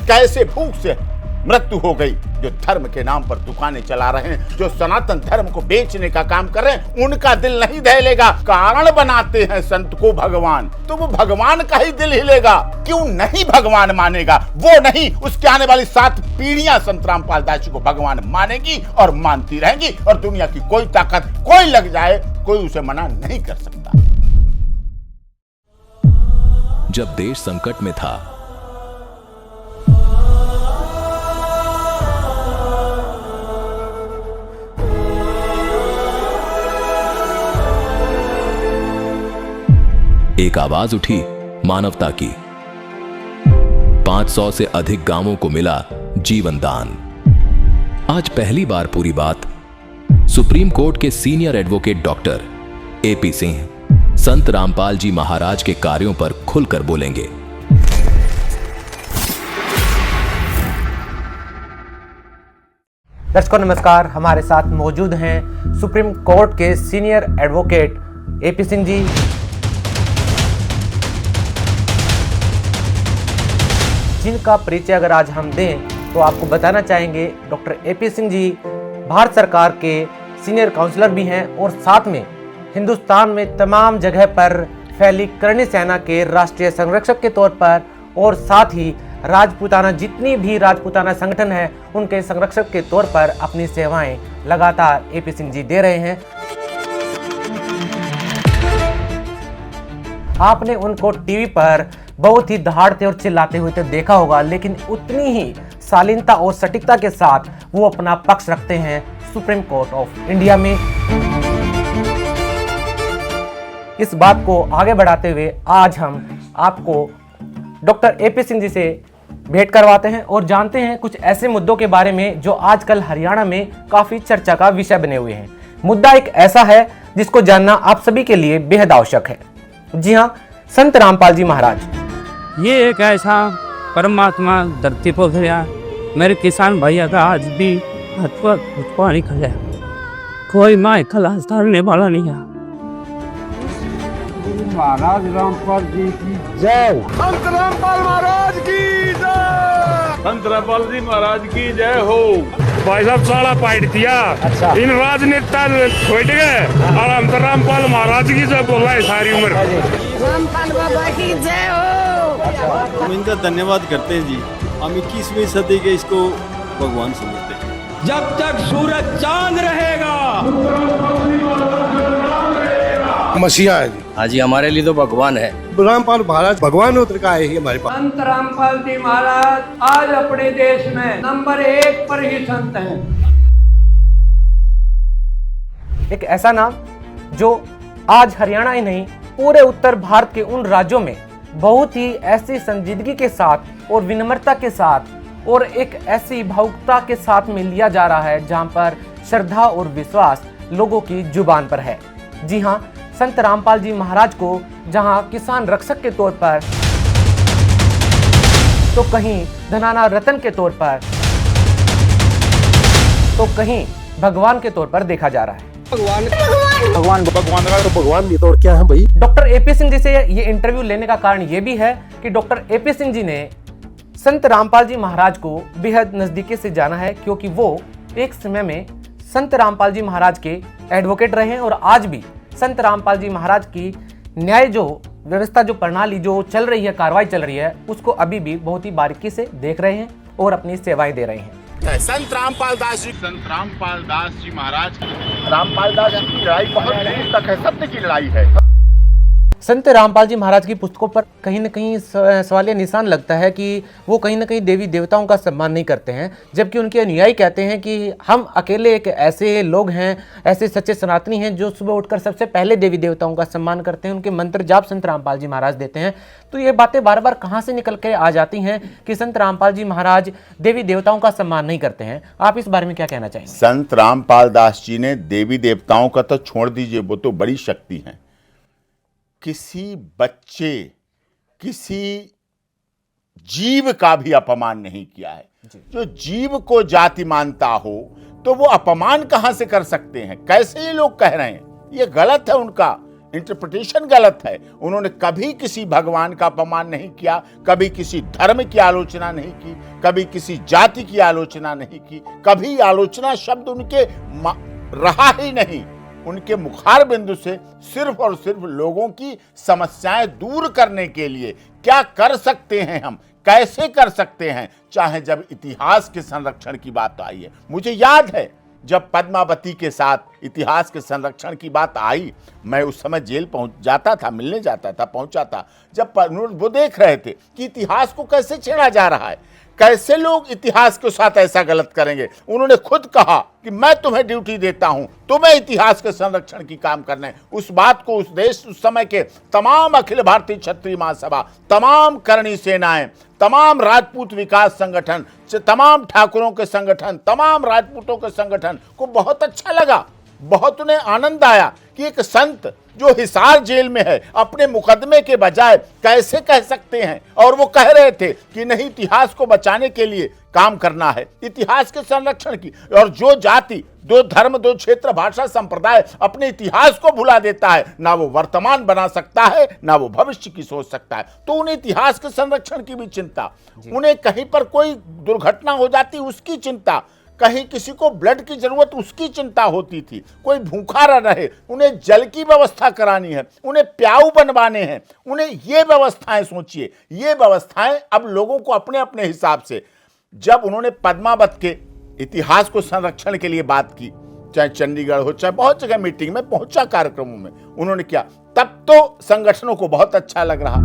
कैसे भूख से मृत्यु हो गई। जो धर्म के नाम पर दुकानें चला रहे हैं, जो सनातन धर्म को बेचने का काम कर रहे हैं, उनका दिल नहीं दहलेगा। कारण बनाते हैं संत को भगवान, तो वो भगवान का ही दिल हिलेगा। क्यों नहीं भगवान मानेगा? वो नहीं, उसके आने वाली 7 पीढ़ियां संत रामपाल दास जी को भगवान मानेगी और मानती रहेंगी, और दुनिया की कोई ताकत, कोई लग जाए, कोई उसे मना नहीं कर सकता। जब देश संकट में था, एक आवाज उठी मानवता की। 500 से अधिक गांवों को मिला जीवन दान। आज पहली बार पूरी बात सुप्रीम कोर्ट के senior advocate doctor AP Singh संत रामपाल जी महाराज के कार्यों पर खुलकर बोलेंगे। दर्शकों नमस्कार, हमारे साथ मौजूद हैं सुप्रीम कोर्ट के senior advocate AP Singh ji. जिनका परिचय अगर आज हम दें तो आपको बताना चाहेंगे डॉक्टर एपी सिंह जी भारत सरकार के सीनियर काउंसलर भी हैं और साथ में हिंदुस्तान में तमाम जगह पर फैली करणी सेना के राष्ट्रीय संरक्षक के तौर पर, और साथ ही राजपूताना जितनी भी राजपूताना संगठन है उनके संरक्षक के तौर पर अपनी सेवाएं लगातार एपी सिंह जी दे रहे हैं। आपने उनको टीवी पर बहुत ही दहाड़ते और चिल्लाते हुए तो देखा होगा, लेकिन उतनी ही शालीनता और सटीकता के साथ वो अपना पक्ष रखते हैं सुप्रीम कोर्ट ऑफ इंडिया में। इस बात को आगे बढ़ाते हुए आज हम आपको डॉक्टर एपी सिंह जी से भेंट करवाते हैं और जानते हैं कुछ ऐसे मुद्दों के बारे में जो आजकल हरियाणा में काफी चर्चा का विषय बने हुए हैं। मुद्दा एक ऐसा है जिसको जानना आप सभी के लिए बेहद आवश्यक है। जी हाँ, संत रामपाल जी महाराज। ये एक ऐसा परमात्मा धरती पर गया, मेरे किसान भैया का आज भी हाथ पर पानी खा, कोई माँ खलास डालने वाला नहीं है। महाराज रामपाल जी की जय। संत रामपाल महाराज की जय। संत रामपाल जी महाराज की जय हो। भाई साहब साला पाइट दिया। अच्छा। इन राजनेता छोड़ गए और हम तो रामपाल महाराज की जय बोल रहे सारी उम्र। रामपाल बाबा की जय हो। हम इनका धन्यवाद करते हैं जी। हम 21वीं सदी के इसको भगवान समझते हैं। जब तक सूरज चांद रहेगा मसीहा है जी। हाँ जी, हमारे लिए तो भगवान है। रामपाल महाराज भगवान उतर का आए ही हमारे पास। संत रामपाल जी महाराज आज अपने देश में नंबर 1 पर ही संत हैं। एक ऐसा नाम जो आज हरियाणा ही नहीं पूरे उत्तर भारत के उन राज्यों में बहुत ही ऐसी संजीदगी के साथ और विनम्रता के साथ और एक ऐसी भावुकता के साथ में लिया जा रहा है जहां पर श्रद्धा और विश्वास लोगों की जुबान पर है। जी हाँ, संत रामपाल जी महाराज को जहां किसान रक्षक के तौर पर, तो कहीं धनाना रतन के तौर पर, तो कहीं भगवान के तौर पर देखा जा रहा है। भगवान भी तो और क्या है भाई। डॉक्टर एपी सिंह जी से ये इंटरव्यू लेने का कारण ये भी है कि डॉक्टर एपी सिंह जी ने संत रामपाल जी महाराज को बेहद नजदीकी से जाना है, क्योंकि वो एक समय में संत रामपाल जी महाराज के एडवोकेट रहे हैं और आज भी संत रामपाल जी महाराज की न्याय जो व्यवस्था, जो प्रणाली जो चल रही है, कार्रवाई चल रही है, उसको अभी भी बहुत ही बारीकी से देख रहे हैं और अपनी सेवाएं दे रहे हैं। संत रामपाल दास जी महाराज, रामपाल दास जी की लड़ाई बहुत देर तक है, सत्य की लड़ाई है। संत रामपाल जी महाराज की पुस्तकों पर कहीं न कहीं सवालिया निशान लगता है कि वो कहीं न कहीं देवी देवताओं का सम्मान नहीं करते हैं, जबकि उनके अनुयायी कहते हैं कि हम अकेले एक ऐसे लोग हैं, ऐसे सच्चे सनातनी हैं जो सुबह उठकर सबसे पहले देवी देवताओं का सम्मान करते हैं, उनके मंत्र जाप संत रामपाल जी महाराज देते हैं। तो ये बातें बार बार कहाँ से निकल के आ जाती हैं कि संत रामपाल जी महाराज देवी देवताओं का सम्मान नहीं करते हैं? आप इस बारे में क्या कहना चाहेंगे? संत रामपाल दास जी ने देवी देवताओं का तो छोड़ दीजिए, वो तो बड़ी शक्ति है। किसी बच्चे, किसी जीव का भी अपमान नहीं किया है। जो जीव को जाति मानता हो तो वो अपमान कहां से कर सकते हैं? कैसे ये लोग कह रहे हैं? ये गलत है उनका। इंटरप्रिटेशन गलत है। उन्होंने कभी किसी भगवान का अपमान नहीं किया, कभी किसी धर्म की आलोचना नहीं की, कभी किसी जाति की आलोचना नहीं की, कभी आलोचना शब्द उनके रहा ही नहीं। उनके मुखार बिंदु से सिर्फ और सिर्फ लोगों की समस्याएं दूर करने के लिए क्या कर सकते हैं हम, कैसे कर सकते हैं, चाहे जब इतिहास के संरक्षण की बात आई है। मुझे याद है जब पद्मावती के साथ इतिहास के संरक्षण की बात आई, मैं उस समय जेल पहुंच जाता था, मिलने जाता था, पहुंचा था। जब वो देख रहे थे कि इतिहास को कैसे छेड़ा जा रहा है, कैसे लोग इतिहास के साथ ऐसा गलत करेंगे, उन्होंने खुद कहा कि मैं तुम्हें ड्यूटी देता हूं, तुम्हें इतिहास के संरक्षण की काम करना है। उस बात को उस देश, उस समय के तमाम अखिल भारतीय क्षत्रिय महासभा, तमाम करणी सेनाएं, तमाम राजपूत विकास संगठन, तमाम ठाकुरों के संगठन, तमाम राजपूतों के संगठन को बहुत अच्छा लगा, बहुत उन्हें आनंद आया कि एक संत जो हिसार जेल में है अपने मुकदमे के बजाय कैसे कह सकते हैं। और वो कह रहे थे कि नहीं, इतिहास को बचाने के लिए काम करना है, इतिहास के संरक्षण की। और जो जाति, दो धर्म, दो क्षेत्र, भाषा, संप्रदाय अपने इतिहास को भुला देता है, ना वो वर्तमान बना सकता है, ना वो भविष्य की सोच सकता है। तो उन्हें इतिहास के संरक्षण की भी चिंता, उन्हें कहीं पर कोई दुर्घटना हो जाती उसकी चिंता, कहीं किसी को ब्लड की जरूरत उसकी चिंता होती थी, कोई भूखा न रहे, उन्हें जल की व्यवस्था करानी है, उन्हें प्याऊ बनवाने हैं, उन्हें ये व्यवस्थाएं सोचिए। ये व्यवस्थाएं अब लोगों को अपने अपने हिसाब से, जब उन्होंने पद्मावत के इतिहास को संरक्षण के लिए बात की, चाहे चंडीगढ़ हो, चाहे बहुत जगह मीटिंग में पहुंचा, कार्यक्रमों में उन्होंने किया, तब तो संगठनों को बहुत अच्छा लग रहा।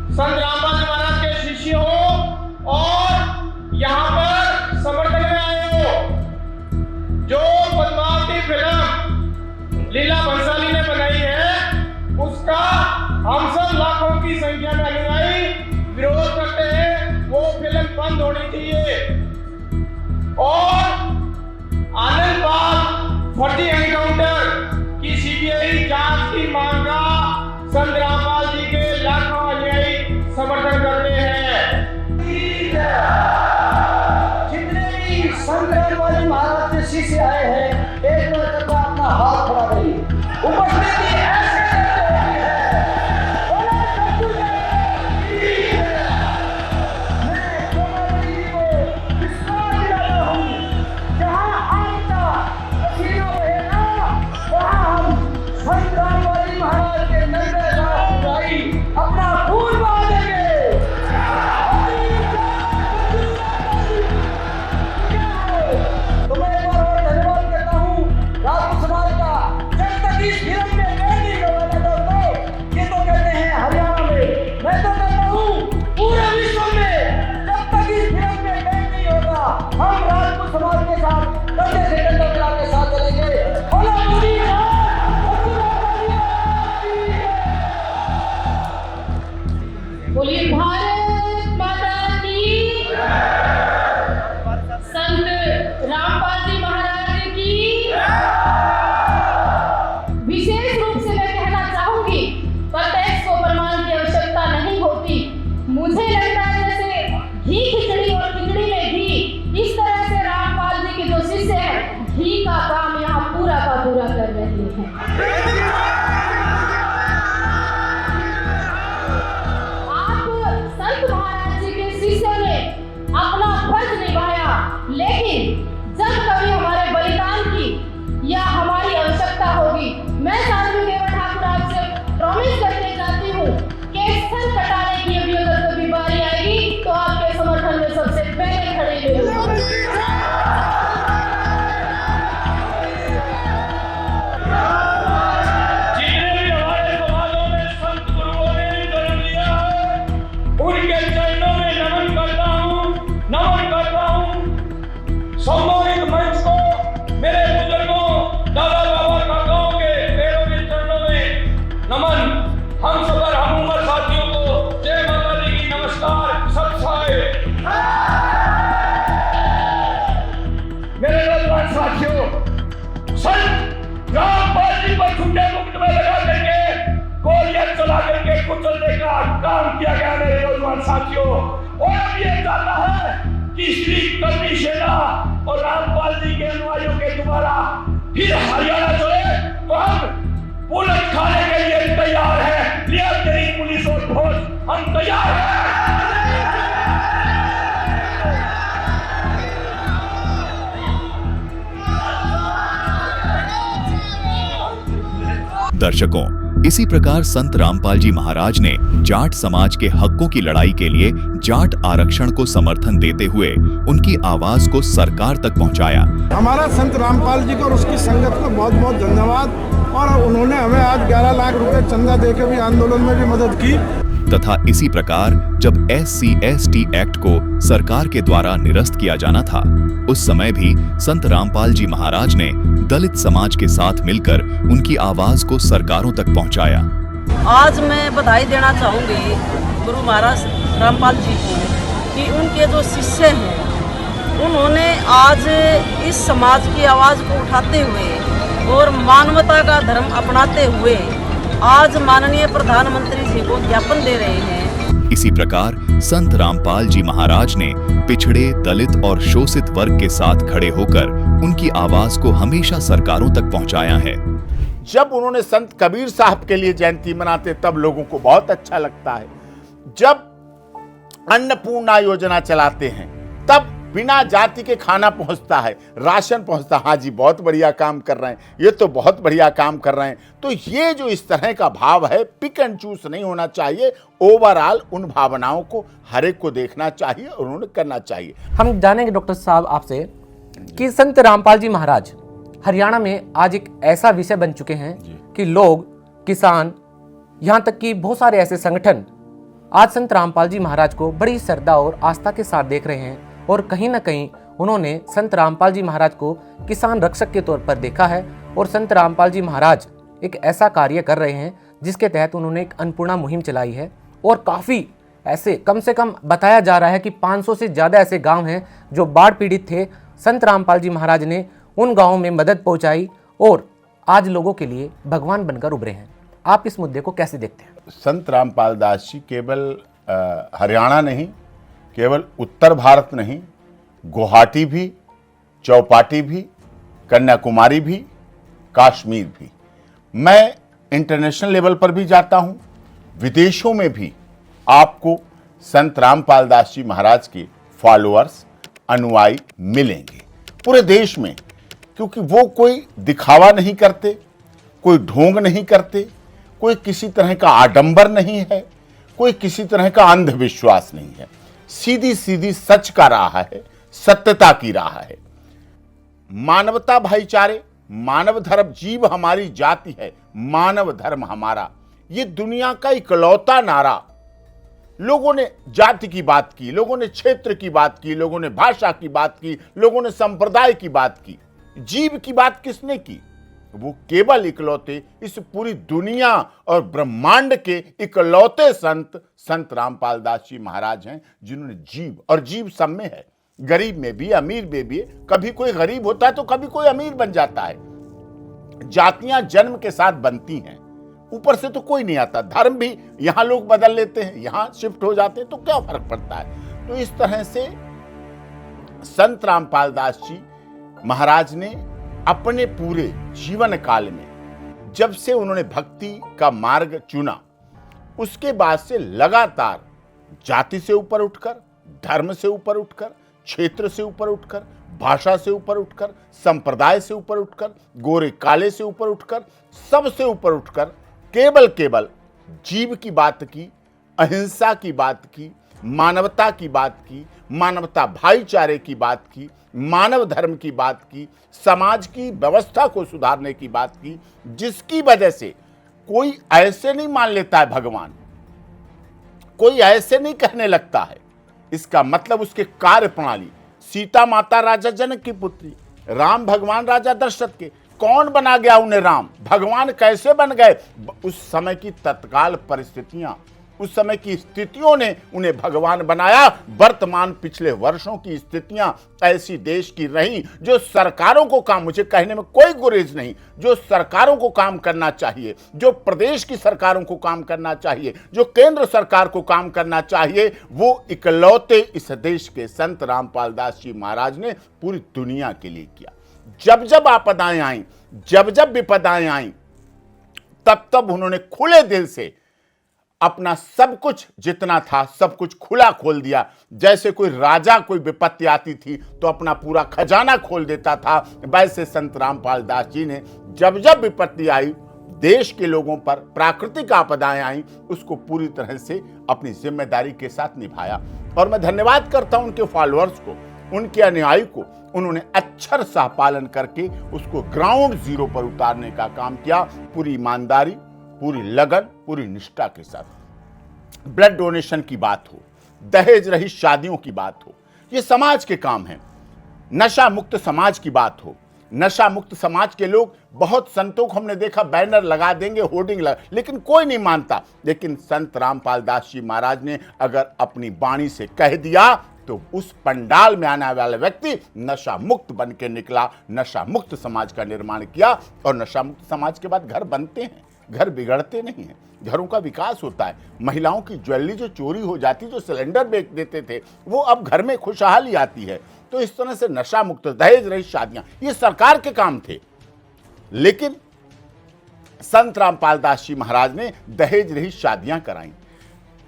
संत रामपाल जी महाराज के शिष्य हो और यहाँ पर समर्थन में आए हो। जो पद्मावती फिल्म लीला भंसाली ने बनाई है, उसका हम सब लाखों की संख्या में अनुयायी विरोध करते हैं। वो फिल्म बंद होनी चाहिए और आनंद बाग फर्जी एनकाउंटर की सीबीआई जांच की मांग का संत रामपाल जी के लाखों अनुयायी समर्थन करते हैं। जितने भी संत रामपाल जी महाराज के शिष्य आए हैं, एक बार तक अपना हाथ खड़ा करिए। उपस्थिति ऐसे करते हैं। मैं कमल जी को विश्वास दिलाता हूँ, जहाँ आपका पसीना बहेगा, वहाँ हम संत रामपाल जी महाराज के नजर अपना खून बहा देंगे। तो मैं एक बार और धन्यवाद करता हूँ राजपूत समाज का। जब तक इस फिल्म में मैं नहीं गवाया दोस्तों, ये तो कहते हैं हरियाणा में, मैं तो कहता हूँ पूरे विश्व में, जब तक इस फिल्म में मैं नहीं होगा, हम राजपूत समाज के साथ कंधे से कंधा मिला के साथ चलेंगे। बोलिए भारत माता की, संत रामपाल जी महाराज की। विशेष रूप से मैं कहना चाहूंगी, प्रत्यक्ष को प्रमाण की आवश्यकता नहीं होती। मुझे लगता है जैसे घी खिचड़ी और खिचड़ी में घी, इस तरह से रामपाल जी के जो शिष्य हैं, घी का काम यहाँ पूरा का पूरा कर रहे हैं। अपना फर्ज निभाया, लेकिन जब कभी हमारे बलिदान की या हमारी आवश्यकता होगी, मैं साध्वी देवा ठाकुर आपसे प्रॉमिस करके जाती हूँ कि सर कटाने की अभी अगर कभी बारी आएगी तो आपके समर्थन में सबसे पहले खड़े होंगे। सम्मानित मंच को मेरे बुजुर्गों, दादा बाबा काकाओं के पैरों के चरणों में नमन। हम सबर हम उम्र साथियों को जय माता दी की नमस्कार। सबसाए मेरे नौजवान साथियों, संत रामपाल जी पर झूठे मुकदमे लगा करके, गोलियां चला करके कुचलने का काम किया गया। मेरे नौजवान साथियों, और अब ये चाहता है कि श्री कर्मी सेना और रामपाल जी के अनुयायियों के द्वारा फिर हरियाणा चले तो हम पुलिस खाने के लिए तैयार हैं। लिया तेरी पुलिस और फौज, हम तैयार हैं। दर्शकों, इसी प्रकार संत रामपाल जी महाराज ने जाट समाज के हकों की लड़ाई के लिए जाट आरक्षण को समर्थन देते हुए उनकी आवाज को सरकार तक पहुंचाया। हमारा संत रामपाल जी को और उसकी संगत को बहुत बहुत धन्यवाद। और उन्होंने हमें आज 11 लाख रुपए चंदा देकर भी आंदोलन में भी मदद की। तथा इसी प्रकार जब SC/ST एक्ट को सरकार के द्वारा निरस्त किया जाना था, उस समय भी संत रामपाल जी महाराज ने दलित समाज के साथ मिलकर उनकी आवाज को सरकारों तक पहुंचाया। आज मैं बधाई देना चाहूंगी गुरु महाराज रामपाल जी को कि उनके जो शिष्य हैं उन्होंने आज इस समाज की आवाज को उठाते हुए और मानवता का धर्म अपनाते हुए आज माननीय प्रधानमंत्री जी को ज्ञापन दे रहे हैं। इसी प्रकार संत रामपाल जी महाराज ने पिछड़े, दलित और शोषित वर्ग के साथ खड़े होकर उनकी आवाज को हमेशा सरकारों तक पहुंचाया है। जब उन्होंने संत कबीर साहब के लिए जयंती मनाते तब लोगों को बहुत अच्छा लगता है। जब अन्नपूर्णा योजना चलाते हैं तब बिना जाति के खाना पहुंचता है, राशन पहुंचता है। हाँ जी, बहुत बढ़िया काम कर रहे हैं, ये तो बहुत बढ़िया काम कर रहे हैं। तो ये जो इस तरह का भाव है, पिक एंड चूज नहीं होना चाहिए। ओवरऑल उन भावनाओं को हर एक को देखना चाहिए और उन्हें करना चाहिए। हम जानेंगे डॉक्टर साहब आपसे कि संत रामपाल जी महाराज हरियाणा में आज एक ऐसा विषय बन चुके हैं कि लोग, किसान, यहाँ तक कि बहुत सारे ऐसे संगठन आज संत रामपाल जी महाराज को बड़ी श्रद्धा और आस्था के साथ देख रहे हैं। और कहीं ना कहीं उन्होंने संत रामपाल जी महाराज को किसान रक्षक के तौर पर देखा है। और संत रामपाल जी महाराज एक ऐसा कार्य कर रहे हैं जिसके तहत उन्होंने एक अन्नपूर्णा मुहिम चलाई है। और काफ़ी ऐसे, कम से कम बताया जा रहा है कि 500 से ज़्यादा ऐसे गांव हैं जो बाढ़ पीड़ित थे। संत रामपाल जी महाराज ने उन गाँवों में मदद पहुँचाई और आज लोगों के लिए भगवान बनकर उभरे हैं। आप इस मुद्दे को कैसे देखते हैं? संत रामपाल दास जी केवल हरियाणा नहीं, केवल उत्तर भारत नहीं, गुवाहाटी भी, चौपाटी भी, कन्याकुमारी भी, कश्मीर भी, मैं इंटरनेशनल लेवल पर भी जाता हूं, विदेशों में भी आपको संत रामपाल दास जी महाराज के फॉलोअर्स, अनुयायी मिलेंगे पूरे देश में। क्योंकि वो कोई दिखावा नहीं करते, कोई ढोंग नहीं करते, कोई किसी तरह का आडंबर नहीं है, कोई किसी तरह का अंधविश्वास नहीं है। सीधी सीधी सच का राह है, सत्यता की राह है। मानवता, भाईचारे, मानव धर्म, जीव हमारी जाति है, मानव धर्म हमारा, ये दुनिया का इकलौता नारा। लोगों ने जाति की बात की, लोगों ने क्षेत्र की बात की, लोगों ने भाषा की बात की, लोगों ने संप्रदाय की बात की। जीव की बात किसने की? वो केवल इकलौते, इस पूरी दुनिया और ब्रह्मांड के इकलौते संत रामपाल दास जी महाराज हैं, जिन्होंने जीव, और जीव सब में है, गरीब में भी, अमीर में भी। कभी कोई गरीब होता है तो कभी कोई अमीर बन जाता है। जातियां जन्म के साथ बनती हैं, ऊपर से तो कोई नहीं आता। धर्म भी यहां लोग बदल लेते हैं, यहां शिफ्ट हो जाते हैं, तो क्या फर्क पड़ता है? तो इस तरह से संत रामपाल दास जी महाराज ने अपने पूरे जीवन काल में, जब से उन्होंने भक्ति का मार्ग चुना, उसके बाद से लगातार जाति से ऊपर उठकर, धर्म से ऊपर उठकर, क्षेत्र से ऊपर उठकर, भाषा से ऊपर उठकर, संप्रदाय से ऊपर उठकर, गोरे काले से ऊपर उठकर, सबसे ऊपर उठकर केवल जीव की बात की, अहिंसा की बात की, मानवता की बात की, मानवता भाईचारे की बात की, मानव धर्म की बात की, समाज की व्यवस्था को सुधारने की बात की, जिसकी वजह से कोई ऐसे नहीं मान लेता है भगवान, कोई ऐसे नहीं कहने लगता है। इसका मतलब उसके कार्य प्रणाली, सीता माता राजा जनक की पुत्री, राम भगवान राजा दशरथ के, कौन बना गया उन्हें राम? भगवान कैसे बन गए? उस समय की तत्काल परिस्थितियां, उस समय की स्थितियों ने उन्हें भगवान बनाया। वर्तमान पिछले वर्षों की स्थितियां ऐसी देश की रही जो सरकारों को काम, मुझे कहने में कोई गुरेज नहीं, जो सरकारों को काम करना चाहिए, जो प्रदेश की सरकारों को काम करना चाहिए, जो केंद्र सरकार को काम करना चाहिए, वो इकलौते इस देश के संत रामपाल दास जी महाराज ने पूरी दुनिया के लिए किया। जब जब आपदाएं आई, जब जब विपदाएं आई, तब तब उन्होंने खुले दिल से अपना सब कुछ जितना था सब कुछ खुला खोल दिया। जैसे कोई राजा कोई विपत्ति आती थी तो अपना पूरा खजाना खोल देता था, वैसे संत रामपाल दास जी ने जब जब विपत्ति आई, देश के लोगों पर प्राकृतिक आपदाएं आई, उसको पूरी तरह से अपनी जिम्मेदारी के साथ निभाया। और मैं धन्यवाद करता हूं उनके फॉलोअर्स को, उनके अनुयायी को। उन्होंने अक्षर सह पालन करके उसको ग्राउंड जीरो पर उतारने का काम किया, पूरी ईमानदारी, पूरी लगन, पूरी निष्ठा के साथ। ब्लड डोनेशन की बात हो, दहेज रहित शादियों की बात हो, ये समाज के काम हैं। नशा मुक्त समाज की बात हो, नशा मुक्त समाज के लोग, बहुत संतों को हमने देखा बैनर लगा देंगे, होर्डिंग लगा, लेकिन कोई नहीं मानता। लेकिन संत रामपाल दास जी महाराज ने अगर अपनी वाणी से कह दिया तो उस पंडाल में आने वाला व्यक्ति नशा मुक्त बन के निकला, नशा मुक्त समाज का निर्माण किया। और नशा मुक्त समाज के बाद घर बनते हैं, घर बिगड़ते नहीं हैं, घरों का विकास होता है। महिलाओं की ज्वेलरी जो चोरी हो जाती, जो सिलेंडर बेच देते थे, वो अब घर में खुशहाली आती है। तो इस तरह से नशा मुक्त, दहेज रहित शादियां, ये सरकार के काम थे। लेकिन संत रामपाल दास जी महाराज ने दहेज रहित शादियां कराई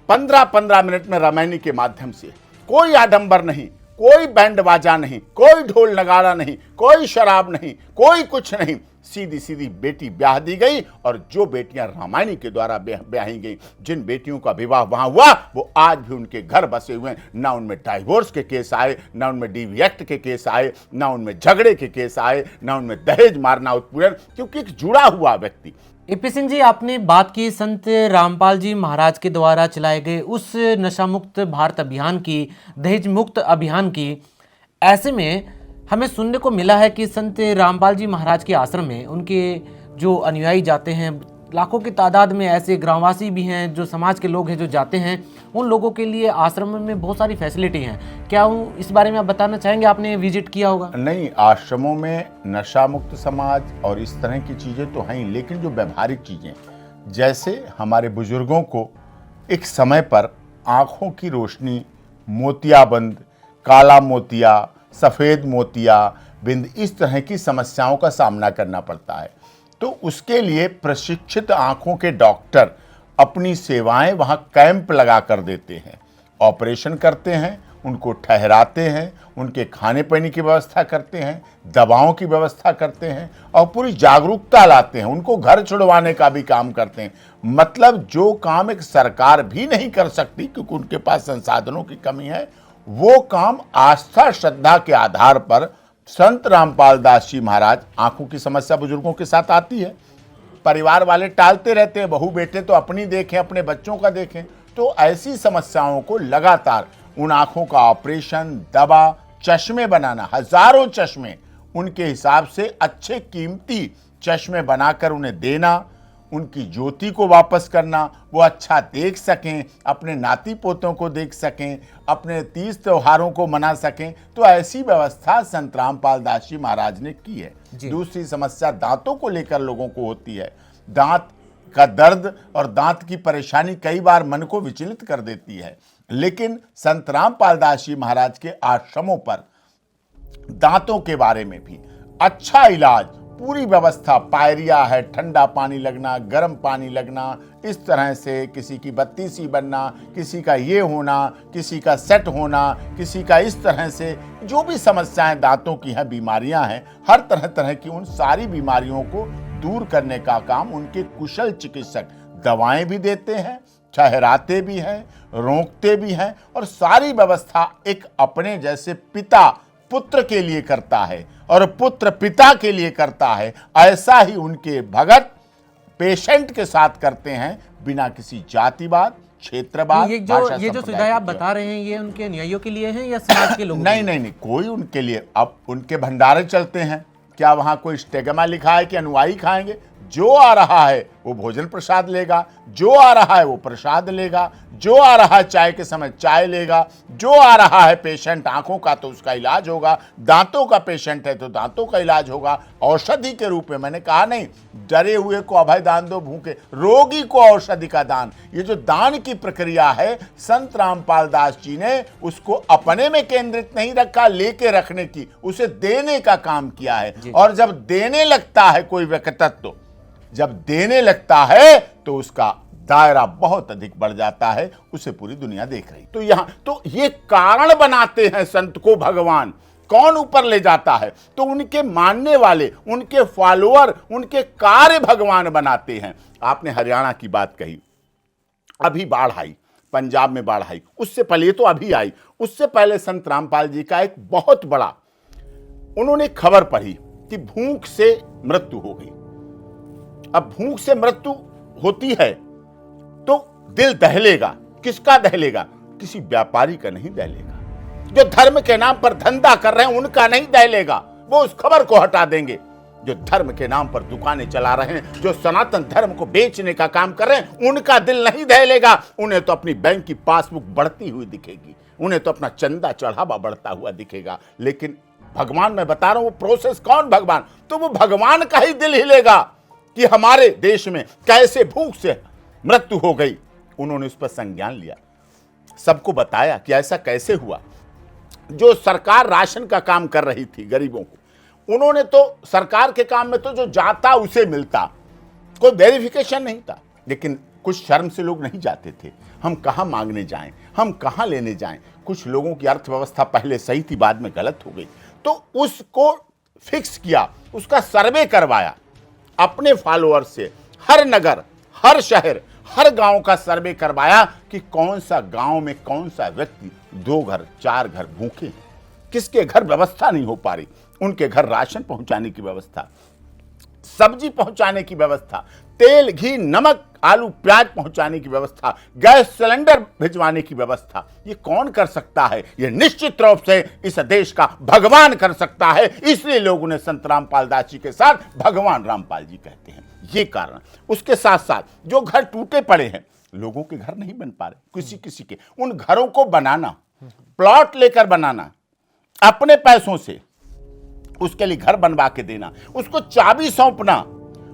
15-15 मिनट में रामायणी के माध्यम से। कोई आडंबर नहीं, कोई बैंड बाजा नहीं, कोई ढोल नगाड़ा नहीं, कोई शराब नहीं, कोई कुछ नहीं। सीधी सीधी बेटी ब्याह दी गई। और जो बेटियां रामायणी के द्वारा ब्याही गई, जिन बेटियों का विवाह वहां हुआ, वो आज भी उनके घर बसे हुए हैं। ना उनमें डाइवोर्स के केस आए, ना उनमें डीवी एक्ट के केस आए, ना उनमें झगड़े के केस आए, ना उनमें दहेज मारना उत्पीड़न, क्योंकि एक जुड़ा हुआ व्यक्ति। एपी सिंह जी, आपने बात की संत रामपाल जी महाराज के द्वारा चलाए गए उस नशा मुक्त भारत अभियान की, दहेज मुक्त अभियान की। ऐसे में हमें सुनने को मिला है कि संत रामपाल जी महाराज के आश्रम में उनके जो अनुयायी जाते हैं, लाखों की तादाद में ऐसे ग्रामवासी भी हैं, जो समाज के लोग हैं जो जाते हैं, उन लोगों के लिए आश्रम में बहुत सारी फैसिलिटी हैं। क्या इस बारे में आप बताना चाहेंगे? आपने विजिट किया होगा। नहीं, आश्रमों में नशा मुक्त समाज और इस तरह की चीज़ें तो हैं, लेकिन जो व्यवहारिक चीज़ें, जैसे हमारे बुजुर्गों को एक समय पर आँखों की रोशनी, मोतियाबंद, काला मोतिया, सफ़ेद मोतिया बिंद, इस तरह की समस्याओं का सामना करना पड़ता है। तो उसके लिए प्रशिक्षित आंखों के डॉक्टर अपनी सेवाएं वहां कैंप लगा कर देते हैं, ऑपरेशन करते हैं, उनको ठहराते हैं, उनके खाने पीने की व्यवस्था करते हैं, दवाओं की व्यवस्था करते हैं और पूरी जागरूकता लाते हैं, उनको घर छुड़वाने का भी काम करते हैं। मतलब जो काम एक सरकार भी नहीं कर सकती क्योंकि उनके पास संसाधनों की कमी है, वो काम आस्था श्रद्धा के आधार पर संत रामपाल दास जी महाराज, आंखों की समस्या बुजुर्गों के साथ आती है, परिवार वाले टालते रहते हैं, बहू बेटे तो अपनी देखें, अपने बच्चों का देखें, तो ऐसी समस्याओं को लगातार उन आंखों का ऑपरेशन, दवा, चश्मे बनाना, हजारों चश्मे उनके हिसाब से अच्छे कीमती चश्मे बनाकर उन्हें देना, उनकी ज्योति को वापस करना, वो अच्छा देख सकें, अपने नाती पोतों को देख सकें, अपने तीज त्योहारों को मना सकें। तो ऐसी व्यवस्था संत रामपाल दास जी महाराज ने की है। दूसरी समस्या दांतों को लेकर लोगों को होती है। दांत का दर्द और दांत की परेशानी कई बार मन को विचलित कर देती है, लेकिन संत रामपाल दास जी महाराज के आश्रमों पर दांतों के बारे में भी अच्छा इलाज, पूरी व्यवस्था, पायरिया है, ठंडा पानी लगना, गर्म पानी लगना, इस तरह से किसी की बत्ती सी बनना, किसी का ये होना, किसी का सेट होना, किसी का इस तरह से, जो भी समस्याएं दांतों की हैं, बीमारियां हैं, हर तरह तरह की उन सारी बीमारियों को दूर करने का काम उनके कुशल चिकित्सक दवाएं भी देते हैं, ठहराते भी हैं, रोकते भी हैं और सारी व्यवस्था एक अपने जैसे पिता पुत्र के लिए करता है और पुत्र पिता के लिए करता है, ऐसा ही उनके भगत पेशेंट के साथ करते हैं, बिना किसी जातिवाद, क्षेत्रवाद, ये जो सुविधाएं आप बता रहे हैं, ये उनके अनुयायियों के लिए हैं या समाज के लोगों? नहीं, कोई उनके लिए। अब उनके भंडारे चलते हैं, क्या वहां कोई स्टेगमा लिखा है कि अनुयायी खाएंगे? जो आ रहा है वो भोजन प्रसाद लेगा, जो आ रहा है वो प्रसाद लेगा, जो आ रहा है चाय के समय चाय लेगा, जो आ रहा है पेशेंट आंखों का तो उसका इलाज होगा, दांतों का पेशेंट है तो दांतों का इलाज होगा। औषधि के रूप में, मैंने कहा नहीं डरे हुए को अभय दान दो, भूखे रोगी को औषधि का दान। ये जो दान की प्रक्रिया है, संत रामपाल दास जी ने उसको अपने में केंद्रित नहीं रखा, लेके रखने की, उसे देने का काम किया है। और जब देने लगता है कोई व्यक्तित्व, जब देने लगता है तो उसका दायरा बहुत अधिक बढ़ जाता है, उसे पूरी दुनिया देख रही। तो यहां तो ये कारण बनाते हैं संत को भगवान। कौन ऊपर ले जाता है? तो उनके मानने वाले, उनके फॉलोअर, उनके कार्य भगवान बनाते हैं। आपने हरियाणा की बात कही, अभी बाढ़ आई, पंजाब में बाढ़ आई, उससे पहले तो अभी आई, उससे पहले संत रामपाल जी का एक बहुत बड़ा, उन्होंने खबर पढ़ी कि भूख से मृत्यु हो गई। अब भूख से मृत्यु होती है तो दिल दहलेगा। किसका दहलेगा? किसी व्यापारी का नहीं दहलेगा। जो धर्म के नाम पर धंधा कर रहे हैं उनका नहीं दहलेगा, वो उस खबर को हटा देंगे। जो धर्म के नाम पर दुकानें चला रहे हैं, जो सनातन धर्म को बेचने का काम कर रहे हैं, उनका दिल नहीं दहलेगा। उन्हें तो अपनी बैंक की पासबुक बढ़ती हुई दिखेगी, उन्हें तो अपना चंदा चढ़ावा बढ़ता हुआ दिखेगा। लेकिन भगवान, मैं बता रहा हूं, वो प्रोसेस कौन? भगवान। तो वो भगवान का ही दिल हिलेगा कि हमारे देश में कैसे भूख से मृत्यु हो गई। उन्होंने उस पर संज्ञान लिया, सबको बताया कि ऐसा कैसे हुआ। जो सरकार राशन का काम कर रही थी गरीबों को, उन्होंने तो सरकार के काम में तो जो जाता उसे मिलता, कोई वेरिफिकेशन नहीं था। लेकिन कुछ शर्म से लोग नहीं जाते थे, हम कहाँ मांगने जाएं, हम कहाँ लेने जाएं। कुछ लोगों की अर्थव्यवस्था पहले सही थी, बाद में गलत हो गई, तो उसको फिक्स किया, उसका सर्वे करवाया अपने फॉलोअर से। हर नगर, हर शहर, हर गांव का सर्वे करवाया कि कौन सा गांव में कौन सा व्यक्ति 2 घर 4 घर भूखे हैं, किसके घर व्यवस्था नहीं हो पा रही, उनके घर राशन पहुंचाने की व्यवस्था, सब्जी पहुंचाने की व्यवस्था, तेल घी नमक आलू प्याज पहुंचाने की व्यवस्था, गैस सिलेंडर भिजवाने की व्यवस्था। ये कौन कर सकता है? ये निश्चित रूप से इस देश का भगवान कर सकता है। इसलिए लोग उन्हें संत रामपाल दास जी के साथ भगवान रामपाल जी कहते हैं, ये कारण। उसके साथ साथ जो घर टूटे पड़े हैं, लोगों के घर नहीं बन पा रहे, किसी के, उन घरों को बनाना, प्लॉट लेकर बनाना, अपने पैसों से उसके लिए घर बनवा के देना, उसको चाबी सौंपना,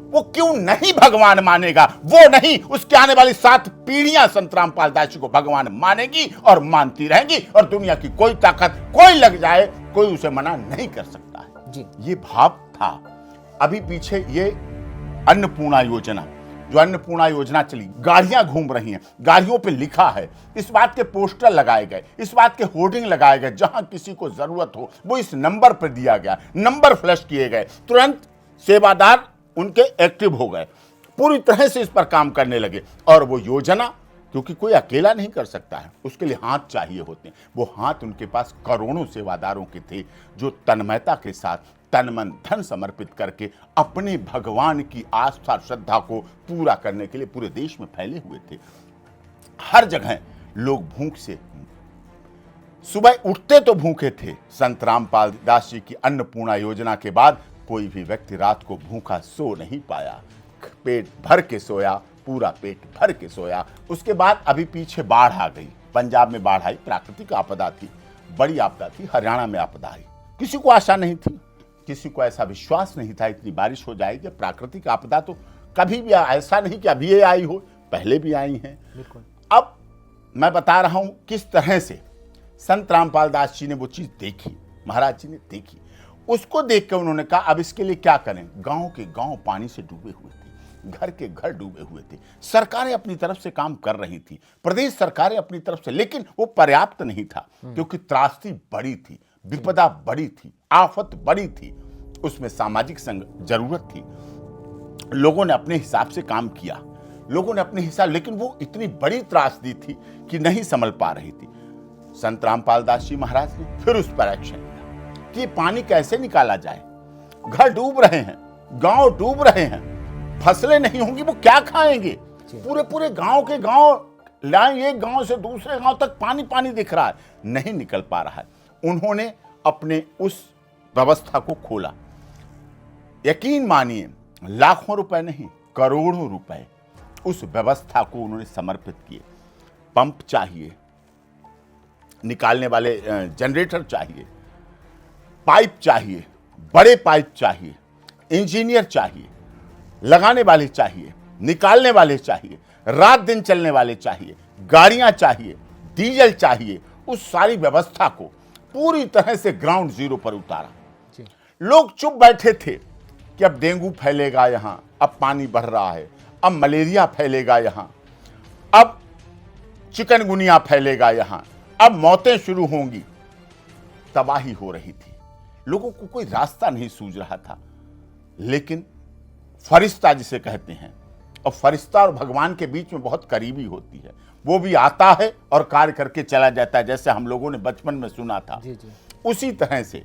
वो क्यों नहीं भगवान मानेगा? वो नहीं, उसके आने वाली 7 पीढ़ियां संत रामपाल दास जी को भगवान मानेगी और मानती रहेंगी, और दुनिया की कोई ताकत, कोई लग जाए, कोई उसे मना नहीं कर सकता है जी। ये भाव था। अभी पीछे ये अन्नपूर्णा योजना, जो अन्नपूर्णा योजना चली, गाड़ियां घूम रही हैं, गाड़ियों पे लिखा है, इस बात के पोस्टर लगाए गए, इस बात के होर्डिंग लगाए गए, जहां किसी को जरूरत हो वो इस नंबर पर दिया गया, नंबर फ्लैश किए गए, तुरंत सेवादार उनके एक्टिव हो गए, पूरी तरह से इस पर काम करने लगे। और वो योजना, क्योंकि कोई अकेला नहीं कर सकता है, उसके लिए हाथ चाहिए होते हैं। वो हाथ उनके पास करोड़ों सेवादारों के थे, जो तन्मयता के साथ तन मन धन समर्पित करके अपने भगवान की आस्था श्रद्धा को पूरा करने के लिए पूरे देश में फैले हुए थे। हर जगह लोग भूख से, सुबह उठते तो भूखे थे। संत रामपाल दास जी की अन्नपूर्णा योजना के बाद कोई भी व्यक्ति रात को भूखा सो नहीं पाया, पेट भर के सोया, पूरा पेट भर के सोया। उसके बाद अभी पीछे बाढ़ आ गई, पंजाब में बाढ़ आई, प्राकृतिक आपदा थी, बड़ी आपदा थी। हरियाणा में आपदा आई, किसी को आशा नहीं थी, किसी को ऐसा विश्वास नहीं था इतनी बारिश हो जाएगी। प्राकृतिक आपदा तो कभी भी, ऐसा नहीं कि अभी ये आई हो, पहले भी आई हैं। अब मैं बता रहा हूं किस तरह से संत रामपाल दास जी ने वो चीज देखी, महाराज जी ने देखी। उसको देख कर उन्होंने कहा अब इसके लिए क्या करें। गांव के गांव पानी से डूबे हुए थे, घर के घर डूबे हुए थे। सरकारें अपनी तरफ से काम कर रही थी, प्रदेश सरकारें अपनी तरफ से, लेकिन वो पर्याप्त नहीं था, क्योंकि त्रासदी बड़ी थी, विपदा बड़ी थी, आफत बड़ी थी, उसमें सामाजिक जरूरत थी। लोगों ने अपने हिसाब से काम किया, लोगों ने अपने हिसाब, लेकिन वो इतनी बड़ी त्रासदी थी कि नहीं संभल पा रही थी। संत रामपाल दास जी महाराज ने फिर उस पर एक्शन लिया कि पानी कैसे निकाला जाए। घर डूब रहे हैं, गांव डूब रहे हैं, फसलें नहीं होंगी, वो क्या खाएंगे? पूरे गांव के गांव लाइन, एक गांव से दूसरे गांव तक पानी पानी दिख रहा है, नहीं निकल पा रहा है। उन्होंने अपने उस व्यवस्था को खोला। यकीन मानिए लाखों रुपए नहीं, करोड़ों रुपए उस व्यवस्था को उन्होंने समर्पित किए। पंप चाहिए, निकालने वाले जनरेटर चाहिए, पाइप चाहिए, बड़े पाइप चाहिए, इंजीनियर चाहिए, लगाने वाले चाहिए, निकालने वाले चाहिए, रात दिन चलने वाले चाहिए, गाड़ियां चाहिए, डीजल चाहिए। उस सारी व्यवस्था को पूरी तरह से ग्राउंड जीरो पर उतारा। लोग चुप बैठे थे कि अब डेंगू फैलेगा यहां, अब पानी बढ़ रहा है, अब मलेरिया फैलेगा यहां, अब चिकनगुनिया फैलेगा यहां, अब मौतें शुरू होंगी। तबाही हो रही थी, लोगों को कोई रास्ता नहीं सूझ रहा था। लेकिन फरिश्ता जिसे कहते हैं, और फरिश्ता और भगवान के बीच में बहुत करीबी होती है, वो भी आता है और कार्य करके चला जाता है, जैसे हम लोगों ने बचपन में सुना था। उसी तरह से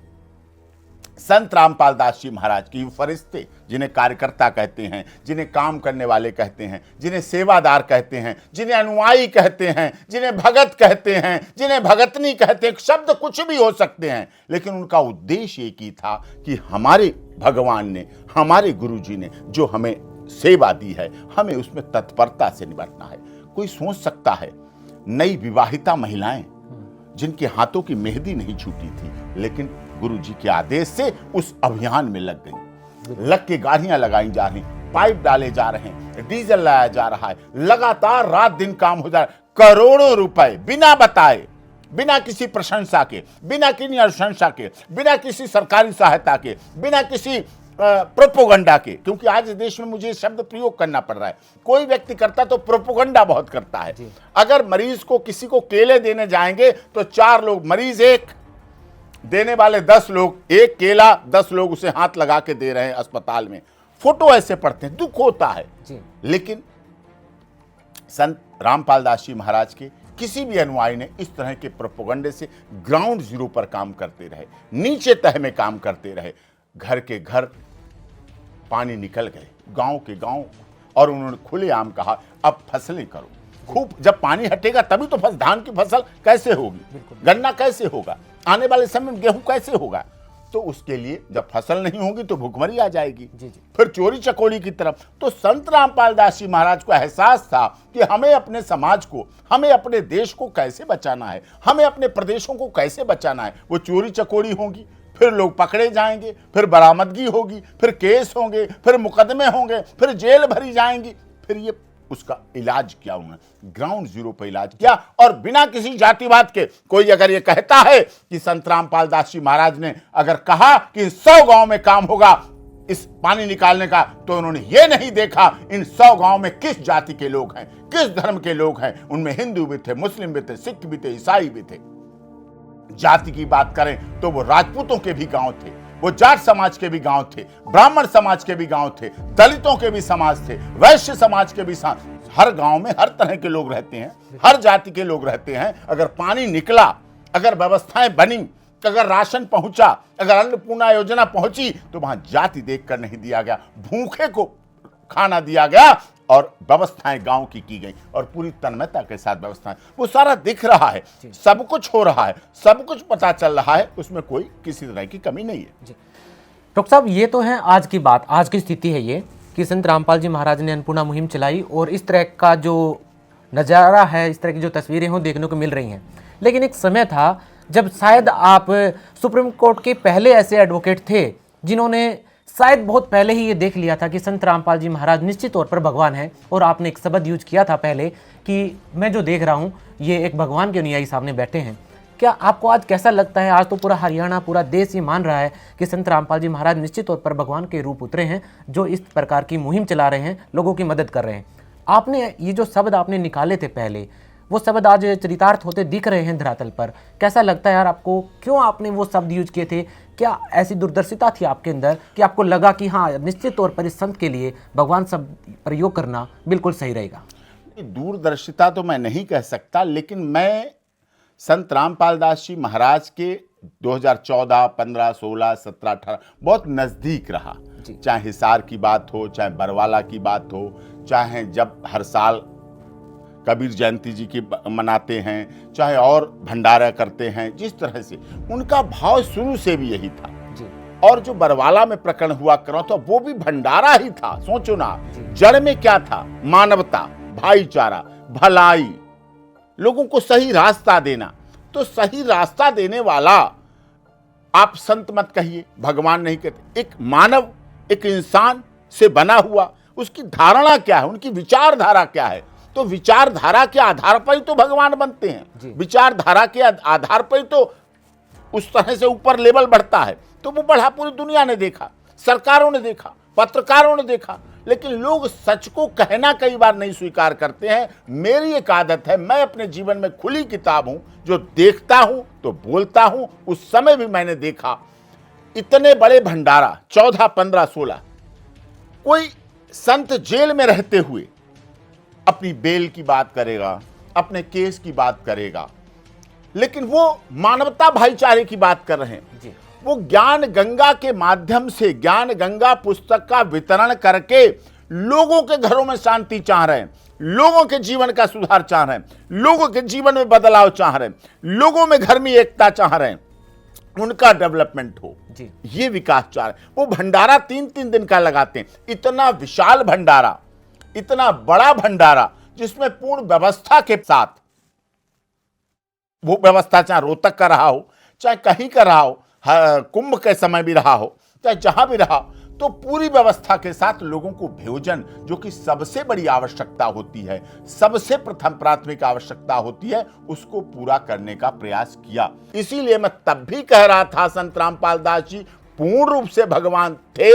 संत रामपाल दास जी महाराज की फरिश्ते, जिन्हें कार्यकर्ता कहते हैं, जिन्हें काम करने वाले कहते हैं, जिन्हें सेवादार कहते हैं, जिन्हें अनुयायी कहते हैं, जिन्हें भगत कहते हैं, जिन्हें भगतनी कहते हैं, शब्द कुछ भी हो सकते हैं, लेकिन उनका उद्देश्य एक ही था कि हमारे भगवान ने, हमारे गुरु जी ने जो हमें सेवा दी है, हमें उसमें तत्परता से निपटना है। कोई सोच सकता है नई विवाहिता महिलाएं जिनके हाथों की मेहंदी नहीं छूटी थी, लेकिन गुरु जी के आदेश से उस अभियान में लग गई, लग के गाड़ियां लगाई जा रही, पाइप डाले जा रहे हैं, डीजल लाया जा रहा है, लगातार रात दिन काम हो जा रहा है। करोड़ों रुपए बिना बताए, बिना किसी प्रशंसा के, बिना किसी अनुशंसा के, बिना किसी सरकारी सहायता के, बिना किसी प्रोपोगंडा के, क्योंकि आज देश में मुझे शब्द प्रयोग करना पड़ रहा है। कोई व्यक्ति करता तो प्रोपोगंडा बहुत करता है। अगर मरीज को, किसी को केले देने जाएंगे तो 4 लोग, मरीज 1, देने वाले 10 लोग, एक केला 10 लोग उसे हाथ लगा के दे रहे हैं अस्पताल में। फोटो ऐसे पढ़ते हैं, दुख होता है। लेकिन संत रामपाल दास जी महाराज के किसी भी अनुयायी ने इस तरह के प्रोपोगंडे से ग्राउंड जीरो पर काम करते रहे, नीचे तह में काम करते रहे। घर के घर पानी निकल गए, गांव के गांव, और उन्होंने खुलेआम कहा अब फसलें करो खूब। जब पानी हटेगा तभी तो धान की फसल कैसे होगी, गन्ना कैसे होगा, आने वाले समय में गेहूं कैसे होगा। तो उसके लिए जब फसल नहीं होगी तो भुखमरी आ जाएगी, फिर चोरी चकोरी की तरफ। तो संत रामपाल दास जी महाराज को एहसास था कि हमें अपने समाज को, हमें अपने देश को कैसे बचाना है, हमें अपने प्रदेशों को कैसे बचाना है। वो चोरी चकोरी होगी, फिर लोग पकड़े जाएंगे, फिर बरामदगी होगी, फिर केस होंगे, फिर मुकदमे होंगे, फिर जेल भरी जाएंगी। फिर ये उसका इलाज किया, उन्होंने ग्राउंड जीरो पर इलाज किया। और बिना किसी जातिवाद के, कोई अगर ये कहता है कि संत रामपाल दास जी महाराज ने अगर कहा कि 100 गांव में काम होगा इस पानी निकालने का, तो उन्होंने ये नहीं देखा इन 100 गांव में किस जाति के लोग हैं, किस धर्म के लोग हैं। उनमें हिंदू भी थे, मुस्लिम भी थे, सिख भी थे, ईसाई भी थे। जाति की बात करें तो वो राजपूतों के भी गांव थे, वो जाट समाज के भी गांव थे, ब्राह्मण समाज के भी गांव थे, दलितों के भी समाज थे, वैश्य समाज के भी हर गांव में हर तरह के लोग रहते हैं, हर जाति के लोग रहते हैं। अगर पानी निकला, अगर व्यवस्थाएं बनी, अगर राशन पहुंचा, अगर अन्नपूर्णा योजना पहुंची, तो वहां जाति देखकर नहीं दिया गया, भूखे को खाना दिया गया और व्यवस्थाएं गांव की गई, और पूरी तन्मयता के साथ व्यवस्थाएं। वो सारा दिख रहा है, सब कुछ हो रहा है, सब कुछ पता चल रहा है, उसमें कोई किसी तरह की कमी नहीं है। डॉक्टर साहब, ये तो है आज की बात, आज की स्थिति है ये कि संत रामपाल जी महाराज ने अन्नपूर्णा मुहिम चलाई और इस तरह का जो नज़ारा है, इस तरह की जो तस्वीरें हों देखने को मिल रही हैं। लेकिन एक समय था जब शायद आप सुप्रीम कोर्ट के पहले ऐसे एडवोकेट थे जिन्होंने शायद बहुत पहले ही ये देख लिया था कि संत रामपाल जी महाराज निश्चित तौर पर भगवान है, और आपने एक शब्द यूज किया था पहले कि मैं जो देख रहा हूँ ये एक भगवान के अनुयायी सामने बैठे हैं। क्या आपको आज कैसा लगता है, आज तो पूरा हरियाणा, पूरा देश ये मान रहा है कि संत रामपाल जी महाराज निश्चित तौर पर भगवान के रूप उतरे हैं, जो इस प्रकार की मुहिम चला रहे हैं, लोगों की मदद कर रहे हैं। आपने ये जो शब्द आपने निकाले थे पहले, वो शब्द आज चरितार्थ होते दिख रहे हैं धरातल पर। कैसा लगता है यार आपको, क्यों आपने वो शब्द यूज किए थे? क्या ऐसी दूरदर्शिता थी आपके अंदर कि आपको लगा कि हाँ निश्चित तौर पर इस संत के लिए भगवान शब्द प्रयोग करना बिल्कुल सही रहेगा? दूरदर्शिता तो मैं नहीं कह सकता, लेकिन मैं संत रामपाल दास जी महाराज के 2014, 15, 16, 17, 18 बहुत नज़दीक रहा। चाहे हिसार की बात हो, चाहे बरवाला की बात हो, चाहे जब हर साल कबीर जयंती जी की मनाते हैं, चाहे और भंडारा करते हैं, जिस तरह से उनका भाव शुरू से भी यही था और जो बरवाला में प्रकरण हुआ करो तो वो भी भंडारा ही था। सोचो ना, जड़ में क्या था? मानवता, भाईचारा, भलाई, लोगों को सही रास्ता देना। तो सही रास्ता देने वाला आप संत मत कहिए, भगवान नहीं कहते। एक मानव, एक इंसान से बना हुआ, उसकी धारणा क्या है, उनकी विचारधारा क्या है, तो विचारधारा के आधार पर ही तो भगवान बनते हैं। विचारधारा के आधार पर ही तो उस तरह से ऊपर लेवल बढ़ता है। तो वो बढ़ा, पूरी दुनिया ने देखा, सरकारों ने देखा, पत्रकारों ने देखा, लेकिन लोग सच को कहना कई बार नहीं स्वीकार करते हैं। मेरी एक आदत है, मैं अपने जीवन में खुली किताब हूं, जो देखता हूं तो बोलता हूं। उस समय भी मैंने देखा इतने बड़े भंडारा, 14, 15, 16, कोई संत जेल में रहते हुए अपनी बेल की बात करेगा, अपने केस की बात करेगा, लेकिन वो मानवता भाईचारे की बात कर रहे हैं। वो ज्ञान गंगा के माध्यम से, ज्ञान गंगा पुस्तक का वितरण करके लोगों के घरों में शांति चाह रहे हैं, लोगों के जीवन का सुधार चाह रहे हैं, लोगों के जीवन में बदलाव चाह रहे हैं, लोगों में घर में एकता चाह रहे हैं, उनका डेवलपमेंट हो, ये विकास चाह रहे हैं। वो भंडारा 3-3 दिन का लगाते हैं। इतना विशाल भंडारा, इतना बड़ा भंडारा, जिसमें पूर्ण व्यवस्था के साथ, वो व्यवस्था चाहे रोहतक का रहा हो, चाहे कहीं का रहा हो, कुंभ के समय भी रहा हो, चाहे जहां भी रहा, तो पूरी व्यवस्था के साथ लोगों को भोजन, जो कि सबसे बड़ी आवश्यकता होती है, सबसे प्रथम प्राथमिक आवश्यकता होती है, उसको पूरा करने का प्रयास किया। इसीलिए मैं तब भी कह रहा था, संत रामपाल दास जी पूर्ण रूप से भगवान थे,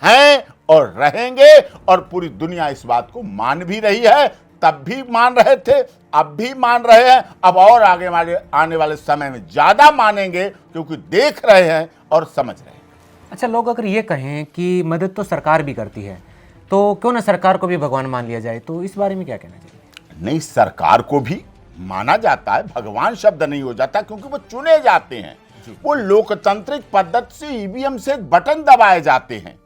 हैं और रहेंगे, और पूरी दुनिया इस बात को मान भी रही है। तब भी मान रहे थे, अब भी मान रहे हैं, अब और आगे आने वाले समय में ज्यादा मानेंगे, क्योंकि देख रहे हैं और समझ रहे हैं। अच्छा, लोग अगर ये कहें कि मदद तो सरकार भी करती है, तो क्यों ना सरकार को भी भगवान मान लिया जाए, तो इस बारे में क्या कहना चाहिए? नहीं, सरकार को भी माना जाता है, भगवान शब्द नहीं हो जाता, क्योंकि वो चुने जाते हैं। वो लोकतांत्रिक पद्धति से ईवीएम से बटन दबाए जाते हैं।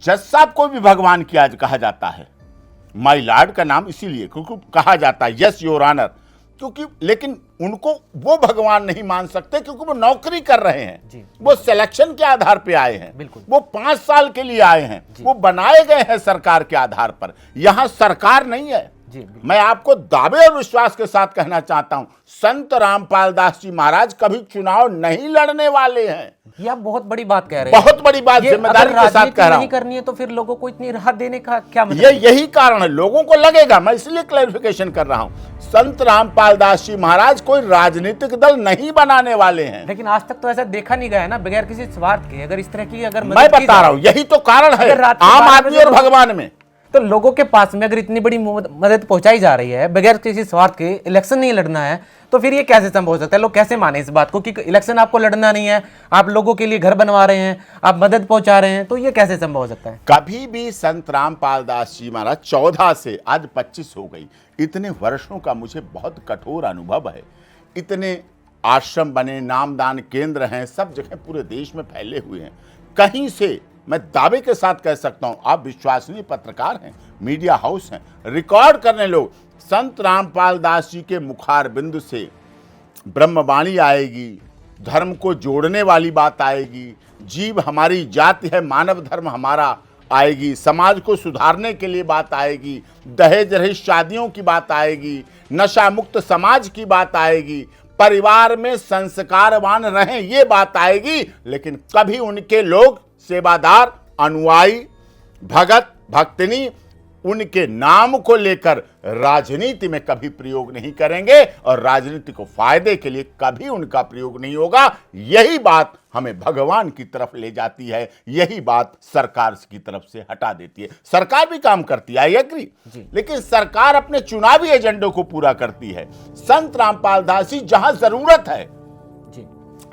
जज साहब को भी भगवान किया कहा जाता है, माई लॉर्ड का नाम इसीलिए क्योंकि कहा जाता है, यस योर ऑनर, क्योंकि, लेकिन उनको वो भगवान नहीं मान सकते, क्योंकि वो नौकरी कर रहे हैं, वो सिलेक्शन के आधार पे आए हैं, वो 5 साल के लिए आए हैं, वो बनाए गए हैं सरकार के आधार पर। यहां सरकार नहीं है। मैं आपको दावे और विश्वास के साथ कहना चाहता हूं, संत रामपाल दास जी महाराज कभी चुनाव नहीं लड़ने वाले हैं। ये आप बहुत बड़ी बात कह रहे हैं। बहुत बड़ी बात, जिम्मेदारी के साथ कह रहा हूं। नहीं करनी है तो फिर लोगों को इतनी राहत देने का क्या मतलब? यही कारण है, लोगों को लगेगा, मैं इसलिए क्लैरिफिकेशन कर रहा हूं, संत रामपाल दास जी महाराज कोई राजनीतिक दल नहीं बनाने वाले हैं। लेकिन आज तक तो ऐसा देखा नहीं गया है ना, बगैर किसी स्वार्थ के। अगर इस तरह की अगर मैं बता रहा हूं, यही तो कारण है आम आदमी और भगवान में। तो लोगों के पास में अगर इतनी बड़ी मदद पहुंचाई जा रही है, बगैर किसी स्वार्थ के, इलेक्शन नहीं लड़ना है, तो फिर ये कैसे संभव हो सकता है? लोग कैसे माने इस बात को कि इलेक्शन आपको लड़ना नहीं है, आप लोगों के लिए घर बनवा रहे हैं, आप मदद पहुंचा रहे हैं, तो ये कैसे संभव हो सकता है? कभी भी संत रामपाल दास जी महाराज 14 से आज 25 हो गई, इतने वर्षों का मुझे बहुत कठोर अनुभव है। इतने आश्रम बने, नामदान केंद्र हैं, सब जगह पूरे देश में फैले हुए हैं। कहीं से मैं दावे के साथ कह सकता हूं, आप विश्वसनीय पत्रकार हैं, मीडिया हाउस हैं, रिकॉर्ड करने लोग, संत रामपाल दास जी के मुखार बिंदु से ब्रह्मवाणी आएगी, धर्म को जोड़ने वाली बात आएगी, जीव हमारी जाति है, मानव धर्म हमारा आएगी, समाज को सुधारने के लिए बात आएगी, दहेज रहित शादियों की बात आएगी, नशा मुक्त समाज की बात आएगी, परिवार में संस्कारवान रहें ये बात आएगी। लेकिन कभी उनके लोग सेवादार, अनुयायी, भगत, भक्तिनी उनके नाम को लेकर राजनीति में कभी प्रयोग नहीं करेंगे, और राजनीति को फायदे के लिए कभी उनका प्रयोग नहीं होगा। यही बात हमें भगवान की तरफ ले जाती है, यही बात सरकार की तरफ से हटा देती है। सरकार भी काम करती है, आई एग्री, लेकिन सरकार अपने चुनावी एजेंडों को पूरा करती है। संत रामपाल दास जी जहां जरूरत है,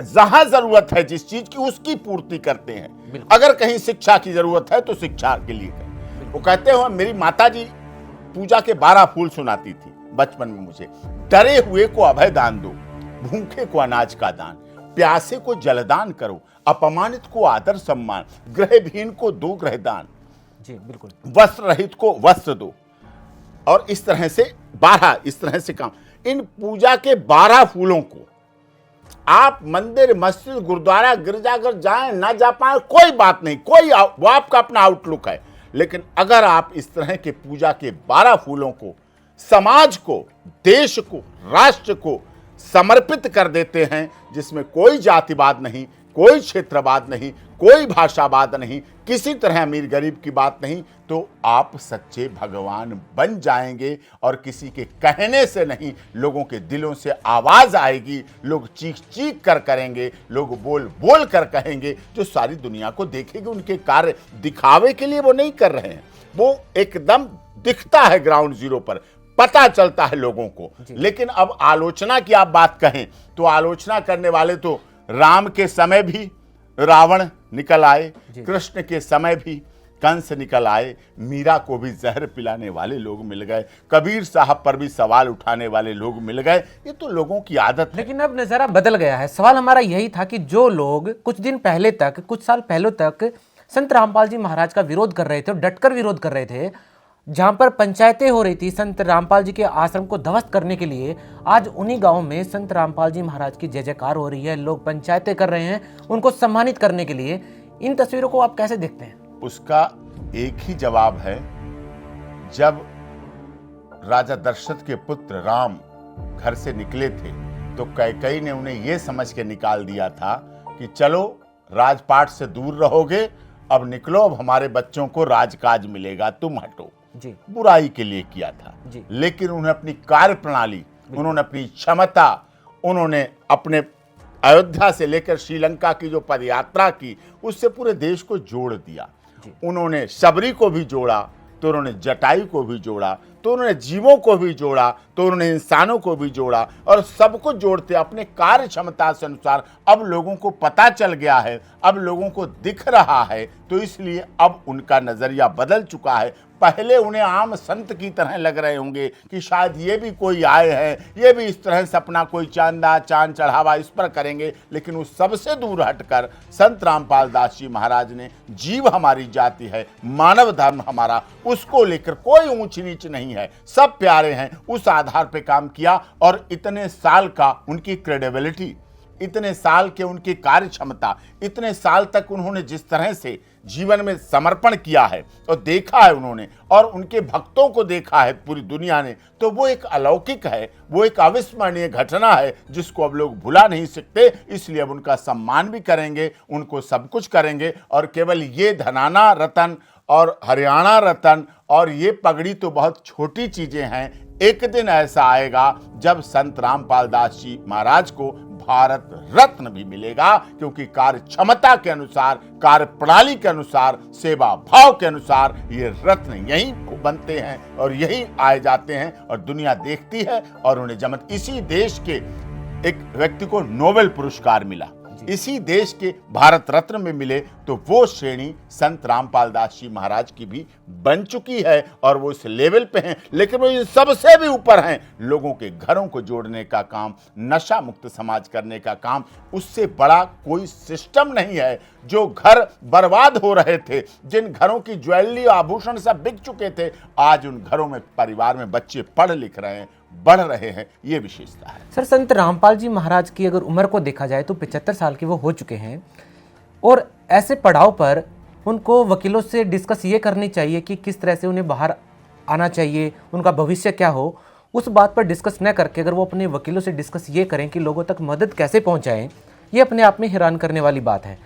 जहां जरूरत है जिस चीज की, उसकी पूर्ति करते हैं। अगर कहीं शिक्षा की जरूरत है तो शिक्षा के लिए करें। वो कहते हो, मेरी माता जी पूजा के 12 फूल सुनाती थी बचपन में मुझे, डरे हुए को अभय दान दो, भूखे को अनाज का दान, प्यासे को जलदान करो, अपमानित को आदर सम्मान, गृहहीन को दो गृहदान, जी बिल्कुल, वस्त्र रहित को वस्त्र दो, और इस तरह से 12 इस तरह से काम। इन पूजा के 12 फूलों को आप मंदिर, मस्जिद, गुरुद्वारा, गिरजाघर जाएं ना जा पाए कोई बात नहीं, वो आपका अपना आउटलुक है। लेकिन अगर आप इस तरह के पूजा के 12 फूलों को समाज को, देश को, राष्ट्र को समर्पित कर देते हैं, जिसमें कोई जातिवाद नहीं, कोई क्षेत्रवाद नहीं, कोई भाषावाद नहीं, किसी तरह अमीर गरीब की बात नहीं, तो आप सच्चे भगवान बन जाएंगे। और किसी के कहने से नहीं, लोगों के दिलों से आवाज आएगी, लोग चीख चीख कर करेंगे, लोग बोल बोल कर कहेंगे, जो सारी दुनिया को देखेगी। उनके कार्य दिखावे के लिए वो नहीं कर रहे हैं, वो एकदम दिखता है ग्राउंड जीरो पर, पता चलता है लोगों को। लेकिन अब आलोचना की आप बात कहें तो आलोचना करने वाले तो राम के समय भी रावण निकल आए, कृष्ण के समय भी कंस निकल आए, मीरा को भी जहर पिलाने वाले लोग मिल गए, कबीर साहब पर भी सवाल उठाने वाले लोग मिल गए। ये तो लोगों की आदत है। लेकिन अब नज़ारा बदल गया है। सवाल हमारा यही था कि जो लोग कुछ दिन पहले तक, कुछ साल पहले तक संत रामपाल जी महाराज का विरोध कर रहे थे और डटकर विरोध कर रहे थे, जहां पर पंचायतें हो रही थी संत रामपाल जी के आश्रम को ध्वस्त करने के लिए, आज उन्हीं गांवों में संत रामपाल जी महाराज की जय जयकार हो रही है, लोग पंचायतें कर रहे हैं उनको सम्मानित करने के लिए। इन तस्वीरों को आप कैसे देखते हैं? उसका एक ही जवाब है, जब राजा दशरथ के पुत्र राम घर से निकले थे तो कैकेयी ने उन्हें यह समझ के निकाल दिया था कि चलो राजपाट से दूर रहोगे, अब निकलो, अब हमारे बच्चों को राजकाज मिलेगा, तुम हटो। जी, बुराई के लिए किया था जी। लेकिन उन्होंने अपनी कार्य प्रणाली, उन्होंने अपनी क्षमता, उन्होंने अपने अयोध्या से लेकर श्रीलंका की जो पदयात्रा की, उससे पूरे देश को जोड़ दिया। उन्होंने शबरी को भी जोड़ा, तो उन्होंने जटायु को भी जोड़ा, तो उन्होंने जीवों को भी जोड़ा, तो उन्होंने इंसानों को भी जोड़ा, और सबको जोड़ते अपने कार्य क्षमता से अनुसार अब लोगों को पता चल गया है, अब लोगों को दिख रहा है, तो इसलिए अब उनका नजरिया बदल चुका है। पहले उन्हें आम संत की तरह लग रहे होंगे कि शायद ये भी कोई आए हैं, ये भी इस तरह से अपना कोई चांदा चांद चढ़ावा इस पर करेंगे, लेकिन उस सबसे दूर हटकर संत रामपाल दास जी महाराज ने जीव हमारी जाति है, मानव धर्म हमारा, उसको लेकर कोई ऊंच नीच नहीं है, सब प्यारे हैं, उस आधार पे काम किया। और इतने साल का उनकी क्रेडिबिलिटी, इतने साल के उनकी कार्य क्षमता, इतने साल तक उन्होंने जिस तरह से जीवन में समर्पण किया है और देखा है उन्होंने, और उनके भक्तों को देखा है पूरी दुनिया ने, तो वो एक अलौकिक है, वो एक अविस्मरणीय घटना है जिसको अब लोग भुला नहीं सकते। इसलिए अब उनका सम्मान भी करेंगे, उनको सब कुछ करेंगे। और केवल ये धनाना रतन और हरियाणा रतन और ये पगड़ी तो बहुत छोटी चीजें हैं। एक दिन ऐसा आएगा जब संत रामपाल दास जी महाराज को भारत रत्न भी मिलेगा, क्योंकि कार्य क्षमता के अनुसार, कार्य प्रणाली के अनुसार, सेवा भाव के अनुसार ये रत्न यहीं बनते हैं और यहीं आए जाते हैं और दुनिया देखती है। और उन्हें जब इसी देश के एक व्यक्ति को नोबेल पुरस्कार मिला, इसी देश के भारत रत्न में मिले, तो वो श्रेणी संत रामपाल दास जी महाराज की भी बन चुकी है और वो इस लेवल पे हैं। लेकिन वो इन सबसे भी ऊपर हैं। लोगों के घरों को जोड़ने का काम, नशा मुक्त समाज करने का काम, उससे बड़ा कोई सिस्टम नहीं है। जो घर बर्बाद हो रहे थे, जिन घरों की ज्वेलरी आभूषण सब बिक चुके थे, आज उन घरों में परिवार में बच्चे पढ़ लिख रहे हैं, बढ़ रहे हैं, ये विशेषता है। सर, संत रामपाल जी महाराज की अगर उम्र को देखा जाए तो 75 साल के वो हो चुके हैं, और ऐसे पड़ाव पर उनको वकीलों से डिस्कस ये करनी चाहिए कि किस तरह से उन्हें बाहर आना चाहिए, उनका भविष्य क्या हो। उस बात पर डिस्कस न करके अगर वो अपने वकीलों से डिस्कस ये करें कि लोगों तक मदद कैसे पहुंचाएं, ये अपने आप में हैरान करने वाली बात है।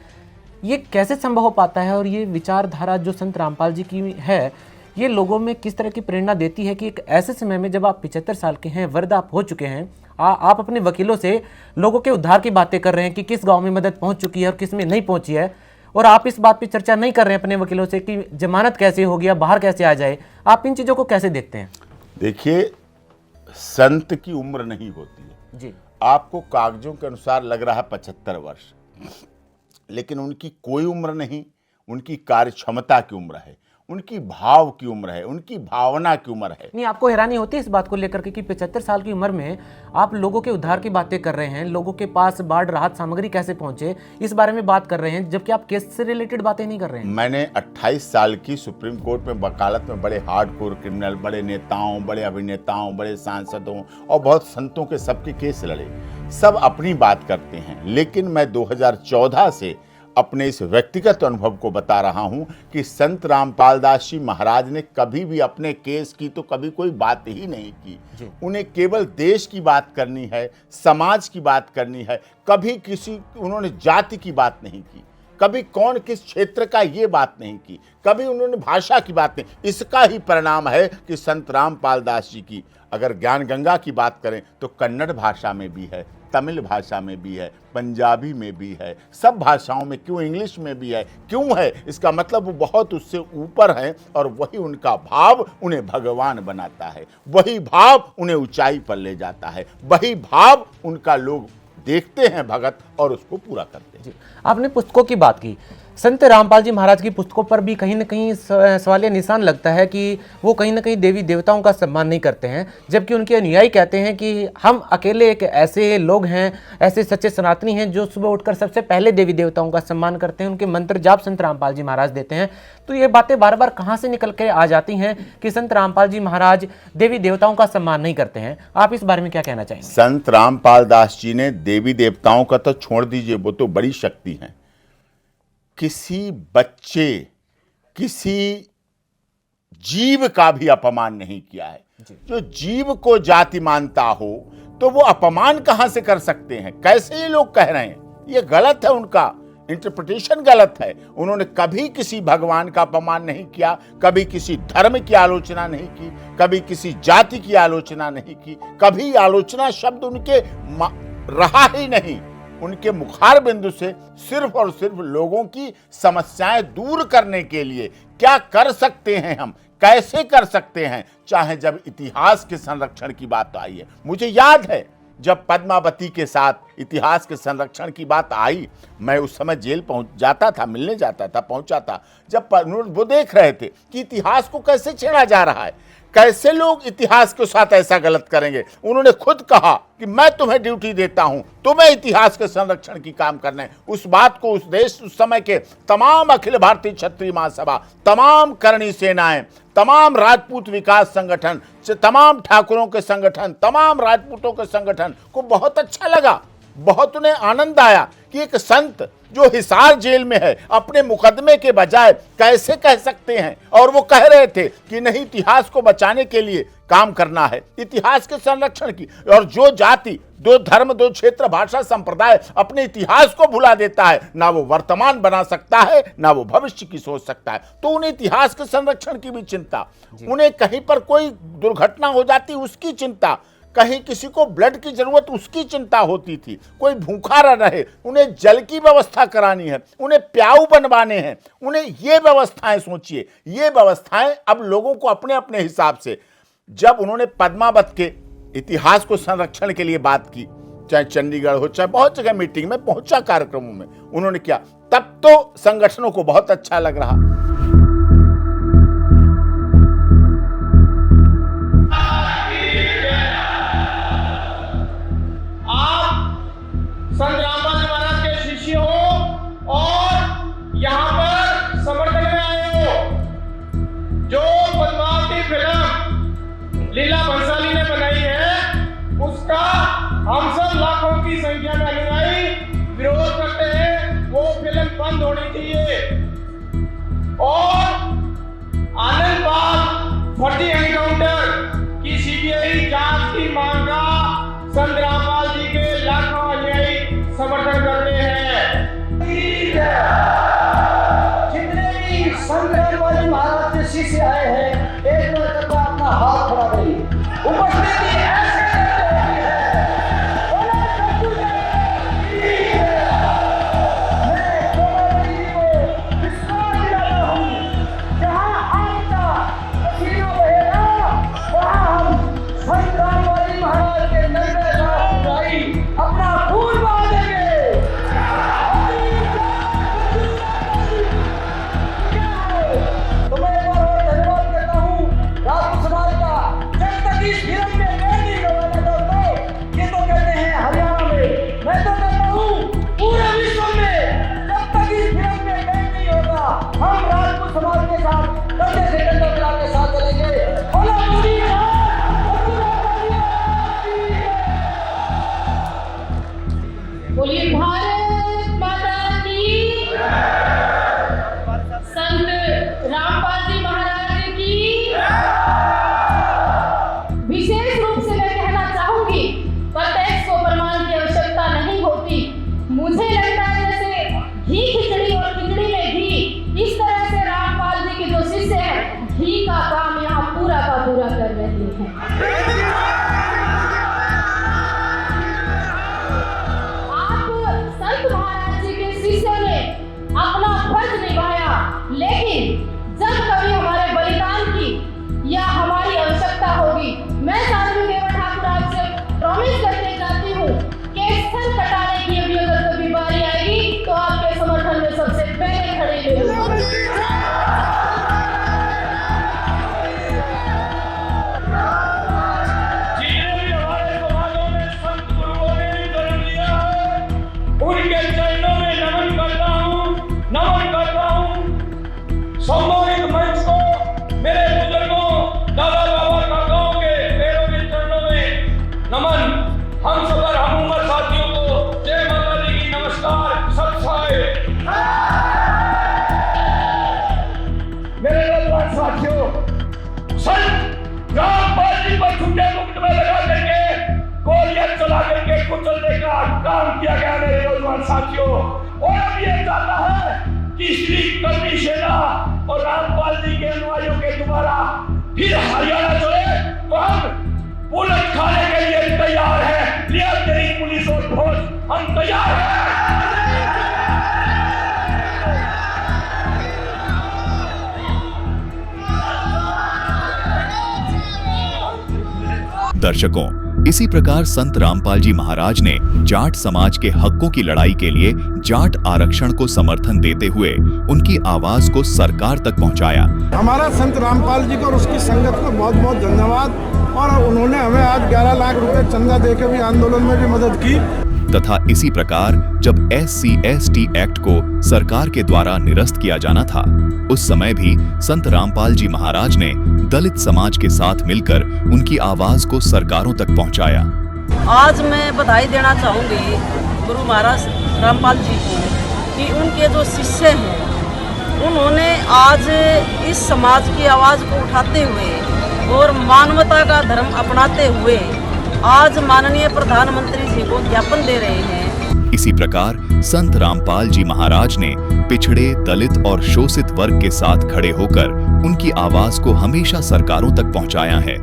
ये कैसे संभव हो पाता है, और ये विचारधारा जो संत रामपाल जी की है, ये लोगों में किस तरह की प्रेरणा देती है कि एक ऐसे समय में जब आप 75 साल के हैं, वृद्ध आप हो चुके हैं, आप अपने वकीलों से लोगों के उद्धार की बातें कर रहे हैं कि किस गांव में मदद पहुंच चुकी है और किस में नहीं पहुंची है, और आप इस बात पे चर्चा नहीं कर रहे हैं अपने वकीलों से कि जमानत कैसे होगी या बाहर कैसे आ जाए। आप इन चीज़ों को कैसे देखते हैं? देखिए, संत की उम्र नहीं होती है जी। आपको कागजों के अनुसार लग रहा है 75 वर्ष, लेकिन उनकी कोई उम्र नहीं, उनकी कार्य क्षमता की उम्र है। उनकी भाव की उम्र है, उनकी भावना की उम्र है। नहीं, आपको हैरानी होती है इस बात को लेकर के कि 75 साल की उम्र में आप लोगों के उद्धार की बातें कर रहे हैं, लोगों के पास बाढ़ राहत सामग्री कैसे पहुंचे इस बारे में बात कर रहे हैं, जबकि आप केस से रिलेटेड बातें नहीं कर रहे हैं। मैंने 28 साल की सुप्रीम कोर्ट में वकालत में बड़े हार्डकोर क्रिमिनल, बड़े नेताओं, बड़े अभिनेताओं, बड़े सांसदों और बहुत संतों के सबके केस लड़े। सब अपनी बात करते हैं, लेकिन मैं 2014 से अपने इस व्यक्तिगत अनुभव को बता रहा हूं कि संत रामपाल दास जी महाराज ने कभी भी अपने केस की तो कभी कोई बात ही नहीं की। उन्हें केवल देश की बात करनी है, समाज की बात करनी है। कभी किसी उन्होंने जाति की बात नहीं की, कभी कौन किस क्षेत्र का ये बात नहीं की, कभी उन्होंने भाषा की बात नहीं। इसका ही परिणाम है कि संत रामपाल दास जी की अगर ज्ञान गंगा की बात करें तो कन्नड़ भाषा में भी है, तमिल भाषा में भी है, पंजाबी में भी है, सब भाषाओं में, क्यों इंग्लिश में भी है। क्यों है? इसका मतलब वो बहुत उससे ऊपर हैं और वही उनका भाव उन्हें भगवान बनाता है, वही भाव उन्हें ऊंचाई पर ले जाता है, वही भाव उनका लोग देखते हैं भगत और उसको पूरा करते हैं। आपने पुस्तकों की बात की, संत रामपाल जी महाराज की पुस्तकों पर भी कहीं न कहीं सवालिया निशान लगता है कि वो कहीं न कहीं देवी देवताओं का सम्मान नहीं करते हैं, जबकि उनके अनुयायी कहते हैं कि हम अकेले एक ऐसे लोग हैं, ऐसे सच्चे सनातनी हैं जो सुबह उठकर सबसे पहले देवी देवताओं का सम्मान करते हैं, उनके मंत्र जाप संत रामपाल जी महाराज देते हैं। तो ये बातें बार बार कहाँ से निकल के आ जाती हैं कि संत रामपाल जी महाराज देवी देवताओं का सम्मान नहीं करते हैं? आप इस बारे में क्या कहना चाहेंगे? संत रामपाल दास जी ने देवी देवताओं का तो छोड़ दीजिए, वो तो बड़ी शक्ति है। किसी बच्चे, किसी जीव का भी अपमान नहीं किया है। जो जीव को जाति मानता हो तो वो अपमान कहां से कर सकते हैं? कैसे ये लोग कह रहे हैं? ये गलत है, उनका इंटरप्रिटेशन गलत है। उन्होंने कभी किसी भगवान का अपमान नहीं किया, कभी किसी धर्म की आलोचना नहीं की, कभी किसी जाति की आलोचना नहीं की, कभी आलोचना शब्द उनके रहा ही नहीं। उनके मुखार बिंदु से सिर्फ और सिर्फ लोगों की समस्याएं दूर करने के लिए क्या कर सकते हैं, हम कैसे कर सकते हैं, चाहे जब इतिहास के संरक्षण की बात आई है। मुझे याद है जब पद्मावती के साथ इतिहास के संरक्षण की बात आई, मैं उस समय जेल पहुंच जाता था, मिलने जाता था, पहुंचा था। जब वो देख रहे थे कि इतिहास को कैसे छेड़ा जा रहा है, कैसे लोग इतिहास के साथ ऐसा गलत करेंगे, उन्होंने खुद कहा कि मैं तुम्हें ड्यूटी देता हूं, तुम्हें इतिहास के संरक्षण की काम करना है। उस बात को उस देश, उस समय के तमाम अखिल भारतीय क्षत्रिय महासभा, तमाम करणी सेनाएं, तमाम राजपूत विकास संगठन, तमाम ठाकुरों के संगठन, तमाम राजपूतों के संगठन को बहुत अच्छा लगा, बहुत उन्हें आनंद आया कि एक संत जो हिसार जेल में है अपने मुकदमे के बजाय कैसे कह सकते हैं। और वो कह रहे थे कि नहीं, इतिहास को बचाने के लिए काम करना है, इतिहास के संरक्षण की। और जो जाति, दो धर्म, दो क्षेत्र, भाषा, संप्रदाय अपने इतिहास को भुला देता है, ना वो वर्तमान बना सकता है, ना वो भविष्य की सोच सकता है। तो उन्हें इतिहास के संरक्षण की भी चिंता, उन्हें कहीं पर कोई दुर्घटना हो जाती उसकी चिंता, कहीं किसी को ब्लड की जरूरत उसकी चिंता होती थी, कोई भूखा न रहे, उन्हें जल की व्यवस्था करानी है, उन्हें प्याऊ बनवाने हैं, उन्हें ये व्यवस्थाएं सोचिए। ये व्यवस्थाएं अब लोगों को अपने अपने हिसाब से, जब उन्होंने पद्मावत के इतिहास को संरक्षण के लिए बात की, चाहे चंडीगढ़ हो, चाहे बहुत जगह मीटिंग में पहुंचा, कार्यक्रमों में उन्होंने किया, तब तो संगठनों को बहुत अच्छा लग रहा। संत रामपाल जी महाराज के शिष्य हो और यहाँ पर समर्थन में आए हो। जो पद्मावती फिल्म लीला भंसाली ने बनाई है, उसका हम सब लाखों की संख्या में अनुयायी विरोध करते हैं। वो फिल्म बंद होनी चाहिए और आनंद बाग फर्जी एनकाउंटर की सीबीआई जांच की मांग का संत रामपाल जी के लाखों अनुयायी समर्थन करते हैं। जितने भी संत रामपाल जी महाराज के शिष्य आए हैं, एक बार करके अपना हाथ खड़ा करिए। उपस्थिति ऐसे तो मैं जब तक इस फिल्म में मैं नहीं गवाया दोस्तों, ये तो कहते हैं हरियाणा में, मैं तो कहता हूँ पूरे विश्व में, जब तक इस फिल्म में मैं नहीं होगा, हम राजपूत समाज के साथ कंधे से कंधा मिला के साथ चलेंगे। बोलो मोदी बोलिए भारत माता की, संत रामपाल जी महाराज की। विशेष रूप से मैं कहना चाहूंगी, प्रत्यक्ष को प्रमाण की आवश्यकता नहीं होती। मुझे लगता है जैसे घी खिचड़ी और खिचड़ी में घी, इस तरह से रामपाल जी के जो शिष्य हैं घी का काम यहाँ पूरा का पूरा कर रहे हैं। संत महाराज जी के शिष्यों ने अपना फर्ज निभाया, लेकिन जब कभी हमारे बलिदान की या हमारी आवश्यकता होगी, मैं साध्वी देवा ठाकुर आपसे प्रॉमिस करके जाती हूँ कि स्थल कटाने की अभी अगर कभी बारी आएगी तो आपके समर्थन में सबसे पहले खड़े होंगे। उनके चरणों में नमन करता हूँ। सम्मानित मंच को मेरे बुजुर्गों, दादा बाबा काकाओं के पैरों के चरणों में नमन। हम सफर हम उम्र साथियों को जय माता दी की नमस्कार। सत्साए मेरे नौजवान साथियों, संत रामपाल जी पर छुट्टे मुक्त में लगा करके गोलियां चला करके कुचलने का काम किया गया मेरे नौजवान साथियों। और अब ये चाहता है कि श्री कर्णी सेना और रामपाल जी के अनुयायियों के द्वारा फिर हरियाणा चले तो हम बुलेट खाने के लिए तैयार हैं। लिया तेरी पुलिस और फौज, हम तैयार हैं। दर्शकों, इसी प्रकार संत रामपाल जी महाराज ने जाट समाज के हकों की लड़ाई के लिए जाट आरक्षण को समर्थन देते हुए उनकी आवाज को सरकार तक पहुंचाया। हमारा संत रामपाल जी को और उसकी संगत को बहुत बहुत धन्यवाद। और उन्होंने हमें आज 11 लाख रुपए चंदा देकर भी आंदोलन में भी मदद की। तथा इसी प्रकार जब SC/ST एक्ट को सरकार के द्वारा निरस्त किया जाना था, उस समय भी संत रामपाल जी महाराज ने दलित समाज के साथ मिलकर उनकी आवाज को सरकारों तक पहुंचाया। आज मैं बधाई देना चाहूँगी गुरु महाराज रामपाल जी को कि उनके जो शिष्य हैं उन्होंने आज इस समाज की आवाज़ को उठाते हुए और मानवता का धर्म अपनाते हुए आज माननीय प्रधानमंत्री जी को ज्ञापन दे रहे हैं। इसी प्रकार संत रामपाल जी महाराज ने पिछड़े, दलित और शोषित वर्ग के साथ खड़े होकर उनकी आवाज को हमेशा सरकारों तक पहुंचाया है।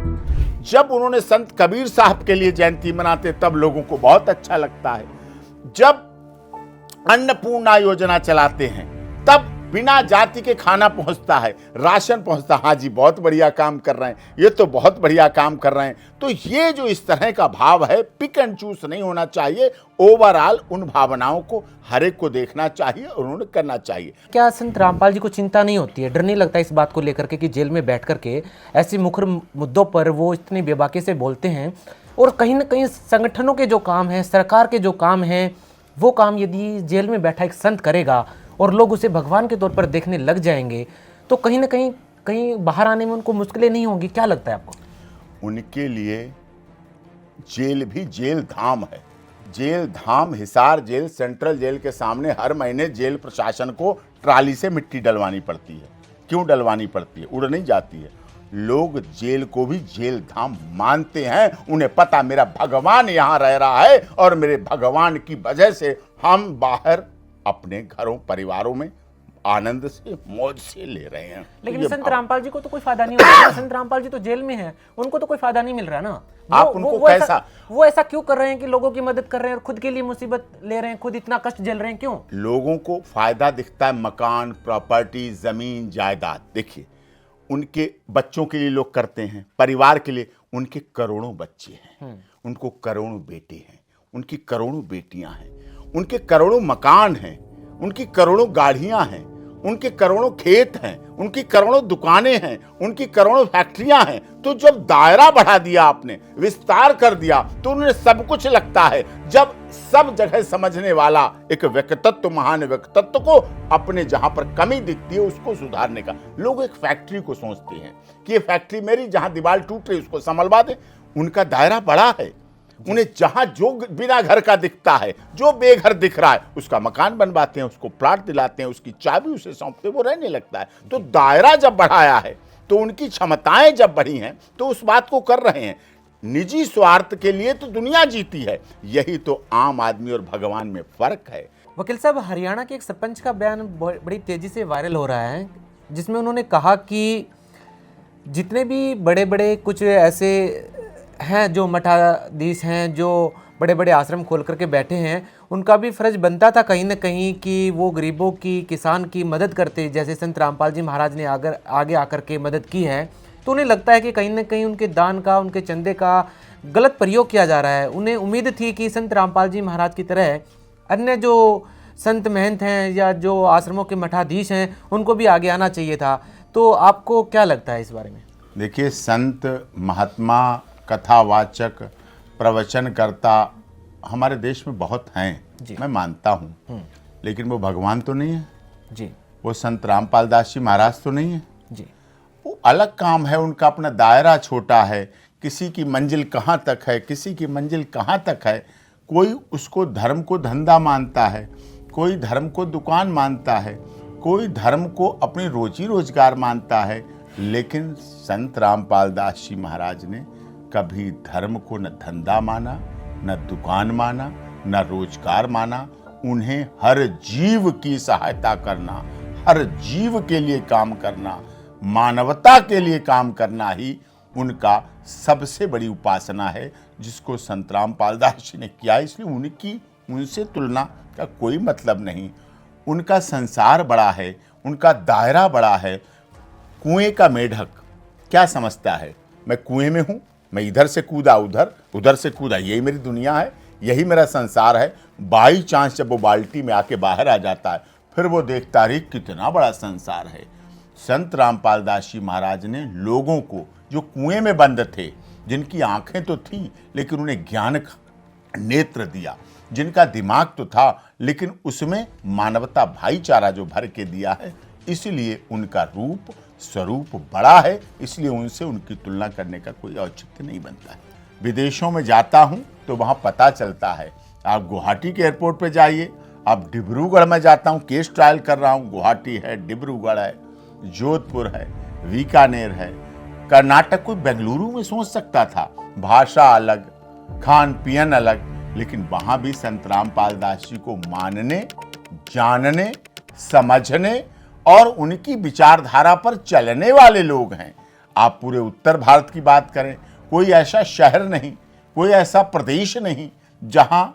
जब उन्होंने संत कबीर साहब के लिए जयंती मनाते तब लोगों को बहुत अच्छा लगता है। जब अन्नपूर्णा योजना चलाते हैं तब बिना जाति के खाना पहुंचता है, राशन पहुंचता। हाँ जी, बहुत बढ़िया काम कर रहे हैं, ये तो बहुत बढ़िया काम कर रहे हैं। तो ये जो इस तरह का भाव है, पिक एंड चूज नहीं होना चाहिए। ओवरऑल उन भावनाओं को हर एक को देखना चाहिए और उन्हें करना चाहिए। क्या संत रामपाल जी को चिंता नहीं होती है, डर नहीं लगता इस बात को लेकर के कि जेल में बैठ करके ऐसे मुख्य मुद्दों पर वो इतनी बेबाकी से बोलते हैं और कहीं ना कहीं संगठनों के जो काम हैं, सरकार के जो काम हैं, वो काम यदि जेल में बैठा एक संत करेगा और लोग उसे भगवान के तौर पर देखने लग जाएंगे तो कहीं ना कहीं बाहर आने में उनको मुश्किलें नहीं होंगी? क्या लगता है आपको? उनके लिए जेल भी जेल धाम है। जेल धाम, हिसार जेल, सेंट्रल जेल के सामने हर महीने जेल प्रशासन को ट्राली से मिट्टी डलवानी पड़ती है। क्यों डलवानी पड़ती है? उड़ नहीं जाती है। लोग जेल को भी जेल धाम मानते हैं। उन्हें पता मेरा भगवान यहाँ रह रहा है और मेरे भगवान की वजह से हम बाहर अपने घरों, परिवारों में आनंद से, मौज से ले रहे हैं। लेकिन संत रामपाल जी को तो कोई फायदा नहीं हो रहा। संत रामपाल जी तो जेल में हैं, उनको तो कोई फायदा नहीं मिल रहा ना। आप उनको कैसा वो ऐसा क्यों कर रहे हैं कि लोगों की मदद कर रहे हैं और खुद के लिए मुसीबत ले रहे हैं, खुद इतना कष्ट झेल रहे हैं, क्यों? लोगों को फायदा दिखता है मकान, प्रॉपर्टी, जमीन, जायदाद। देखिए, उनके बच्चों के लिए लोग करते हैं, परिवार के लिए। उनके करोड़ों बच्चे हैं, उनको करोड़ों बेटे हैं, उनकी करोड़ों बेटियां हैं, उनके करोड़ों मकान हैं, उनकी करोड़ों गाड़ियां हैं उनके करोड़ों खेत हैं, उनकी करोड़ों दुकानें हैं, उनकी करोड़ों फैक्ट्रियां हैं। तो जब दायरा बढ़ा दिया आपने, विस्तार कर दिया, तो उन्हें सब कुछ लगता है। जब सब जगह समझने वाला एक व्यक्तित्व, महान व्यक्तित्व को अपने जहां पर कमी दिखती है उसको सुधारने का, लोग एक फैक्ट्री को सोचते हैं कि ये फैक्ट्री मेरी, जहां दीवार टूट रही उसको संभलवा दे। उनका दायरा बड़ा है। उन्हें जहां जो बिना घर का दिखता है, जो बेघर दिख रहा है, उसका मकान बनवाते हैं, उसको प्लाट दिलाते हैं, उसकी चाबी उसे सौंपते, वो रहने लगता है। तो दायरा जब बढ़ाया है, तो उनकी क्षमताएं जब बढ़ी हैं, तो उस बात को कर रहे हैं। निजी स्वार्थ के लिए तो दुनिया जीती है, यही तो आम आदमी और भगवान में फर्क है। वकील साहब, हरियाणा के एक सरपंच का बयान बड़ी तेजी से वायरल हो रहा है, जिसमें उन्होंने कहा कि जितने भी बड़े बड़े कुछ ऐसे हैं जो मठाधीश हैं, जो बड़े बड़े आश्रम खोल करके बैठे हैं, उनका भी फर्ज बनता था कहीं ना कहीं कि वो गरीबों की, किसान की मदद करते, जैसे संत रामपाल जी महाराज ने आगे आकर के मदद की है। तो उन्हें लगता है कि कहीं ना कहीं उनके दान का, उनके चंदे का गलत प्रयोग किया जा रहा है। उन्हें उम्मीद थी कि संत रामपाल जी महाराज की तरह अन्य जो संत महंत हैं या जो आश्रमों के मठाधीश हैं, उनको भी आगे आना चाहिए था। तो आपको क्या लगता है इस बारे में? देखिए, संत, महात्मा, कथावाचक, प्रवचनकर्ता हमारे देश में बहुत हैं, मैं मानता हूँ, लेकिन वो भगवान तो नहीं है जी। वो संत रामपाल दास जी महाराज तो नहीं है जी। वो अलग काम है, उनका अपना दायरा छोटा है। किसी की मंजिल कहाँ तक है, किसी की मंजिल कहाँ तक है। कोई उसको धर्म को धंधा मानता है, कोई धर्म को दुकान मानता है, कोई धर्म को अपनी रोजी रोजगार मानता है। लेकिन संत रामपाल दास जी महाराज ने कभी धर्म को न धंधा माना, न दुकान माना, न रोजगार माना। उन्हें हर जीव की सहायता करना, हर जीव के लिए काम करना, मानवता के लिए काम करना ही उनका सबसे बड़ी उपासना है, जिसको संत रामपाल दास जी ने किया। इसलिए उनसे तुलना का कोई मतलब नहीं। उनका संसार बड़ा है, उनका दायरा बड़ा है। कुएं का मेढक क्या समझता है, मैं कुएं में हूं, मैं इधर से कूदा उधर, उधर से कूदा, यही मेरी दुनिया है, यही मेरा संसार है। बाई चांस जब वो बाल्टी में आके बाहर आ जाता है, फिर वो देखता है कितना बड़ा संसार है। संत रामपाल दास जी महाराज ने लोगों को, जो कुएं में बंद थे, जिनकी आंखें तो थी लेकिन उन्हें ज्ञान का नेत्र दिया, जिनका दिमाग तो था लेकिन उसमें मानवता, भाईचारा जो भर के दिया है, इसलिए उनका रूप स्वरूप बड़ा है। इसलिए उनसे उनकी तुलना करने का कोई औचित्य नहीं बनता है। विदेशों में जाता हूं तो वहां पता चलता है। आप गुवाहाटी के एयरपोर्ट पे जाइए, आप डिब्रूगढ़ में जाता हूं, केस ट्रायल कर रहा हूं, गुवाहाटी है, डिब्रूगढ़ है, जोधपुर है, बीकानेर है, कर्नाटक। कोई बेंगलुरु में सोच सकता था, भाषा अलग, खान पियन अलग, लेकिन वहां भी संत रामपाल दास जी को मानने, जानने, समझने और उनकी विचारधारा पर चलने वाले लोग हैं। आप पूरे उत्तर भारत की बात करें, कोई ऐसा शहर नहीं, कोई ऐसा प्रदेश नहीं जहां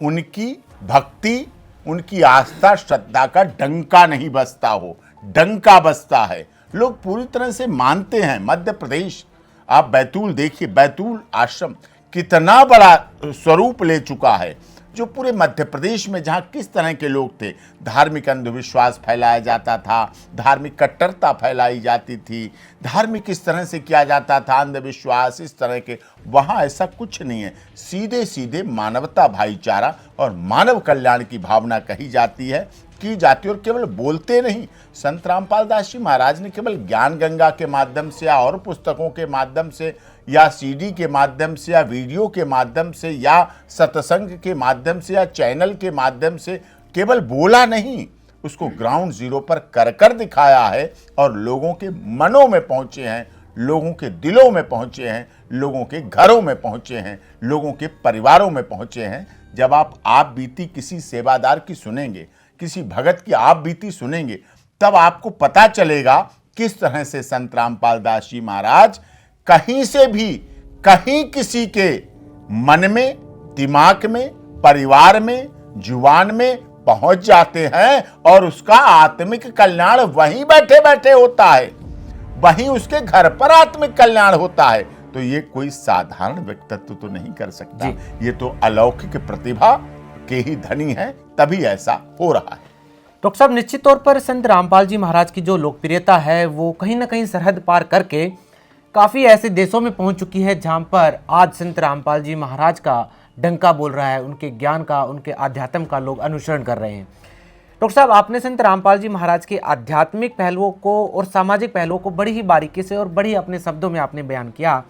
उनकी भक्ति, उनकी आस्था, श्रद्धा का डंका नहीं बजता हो। डंका बजता है, लोग पूरी तरह से मानते हैं। मध्य प्रदेश, आप बैतूल देखिए, बैतूल आश्रम कितना बड़ा स्वरूप ले चुका है, जो पूरे मध्य प्रदेश में जहाँ किस तरह के लोग थे, धार्मिक अंधविश्वास फैलाया जाता था, धार्मिक कट्टरता फैलाई जाती थी, धार्मिक किस तरह से किया जाता था, अंधविश्वास इस तरह के, वहाँ ऐसा कुछ नहीं है। सीधे सीधे मानवता, भाईचारा और मानव कल्याण की भावना कही जाती है, की जाती है। और केवल बोलते नहीं, संत रामपाल दास जी महाराज ने केवल ज्ञान गंगा के माध्यम से या और पुस्तकों के माध्यम से या सीडी के माध्यम से या वीडियो के माध्यम से या सत्संग के माध्यम से या चैनल के माध्यम से केवल बोला नहीं, उसको ग्राउंड जीरो पर कर कर दिखाया है और लोगों के मनों में पहुंचे हैं, लोगों के दिलों में पहुंचे हैं, लोगों के घरों में पहुंचे हैं, लोगों के परिवारों में पहुंचे हैं। जब आप बीती किसी सेवादार की सुनेंगे, किसी भगत की आप बीती सुनेंगे, तब आपको पता चलेगा किस तरह से संत रामपाल दास जी महाराज कहीं से भी, कहीं किसी के मन में, दिमाग में, परिवार में, जुबान में पहुंच जाते हैं और उसका आत्मिक कल्याण वहीं बैठे बैठे होता है, वहीं उसके घर पर आत्मिक कल्याण होता है। तो ये कोई साधारण व्यक्तित्व तो नहीं कर सकता, ये तो अलौकिक प्रतिभा के ही धनी है, तभी ऐसा हो रहा है। डॉक्टर साहब, निश्चित तौर पर संत रामपाल जी महाराज की जो लोकप्रियता है वो कहीं ना कहीं सरहद पार करके काफ़ी ऐसे देशों में पहुंच चुकी है जहां पर आज संत रामपाल जी महाराज का डंका बोल रहा है, उनके ज्ञान का, उनके आध्यात्म का लोग अनुसरण कर रहे हैं। डॉक्टर साहब, आपने संत रामपाल जी महाराज के आध्यात्मिक पहलुओं को और सामाजिक पहलुओं को बड़ी ही बारीकी से और बड़ी अपने शब्दों में आपने बयान किया।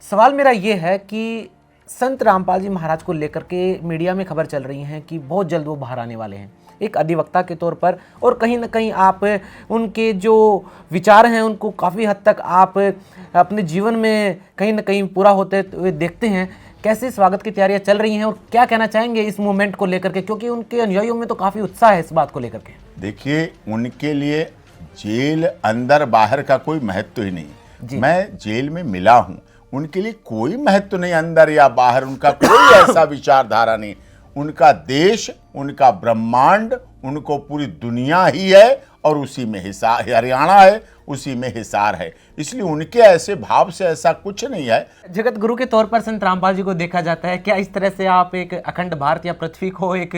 सवाल मेरा ये है कि संत रामपाल जी महाराज को लेकर के मीडिया में खबर चल रही है कि बहुत जल्द वो बाहर आने वाले हैं एक अधिवक्ता के तौर पर, और कहीं ना कहीं आप उनके जो विचार हैं उनको काफ़ी हद तक आप अपने जीवन में कहीं ना कहीं पूरा होते हुए देखते हैं। कैसे स्वागत की तैयारियां चल रही हैं और क्या कहना चाहेंगे इस मूवमेंट को लेकर के, क्योंकि उनके अनुयायियों में तो काफ़ी उत्साह है इस बात को लेकर के। देखिए, उनके लिए जेल अंदर बाहर का कोई महत्व ही नहीं। मैं जेल में मिला हूँ, उनके लिए कोई महत्व नहीं अंदर या बाहर, उनका कोई ऐसा विचारधारा नहीं। उनका देश, उनका ब्रह्मांड, उनको पूरी दुनिया ही है और उसी में हिसार, हरियाणा है उसी में हिसार है, इसलिए उनके ऐसे भाव से ऐसा कुछ नहीं है। जगत गुरु के तौर पर संत रामपाल जी को देखा जाता है, क्या इस तरह से आप एक अखंड भारत या पृथ्वी को एक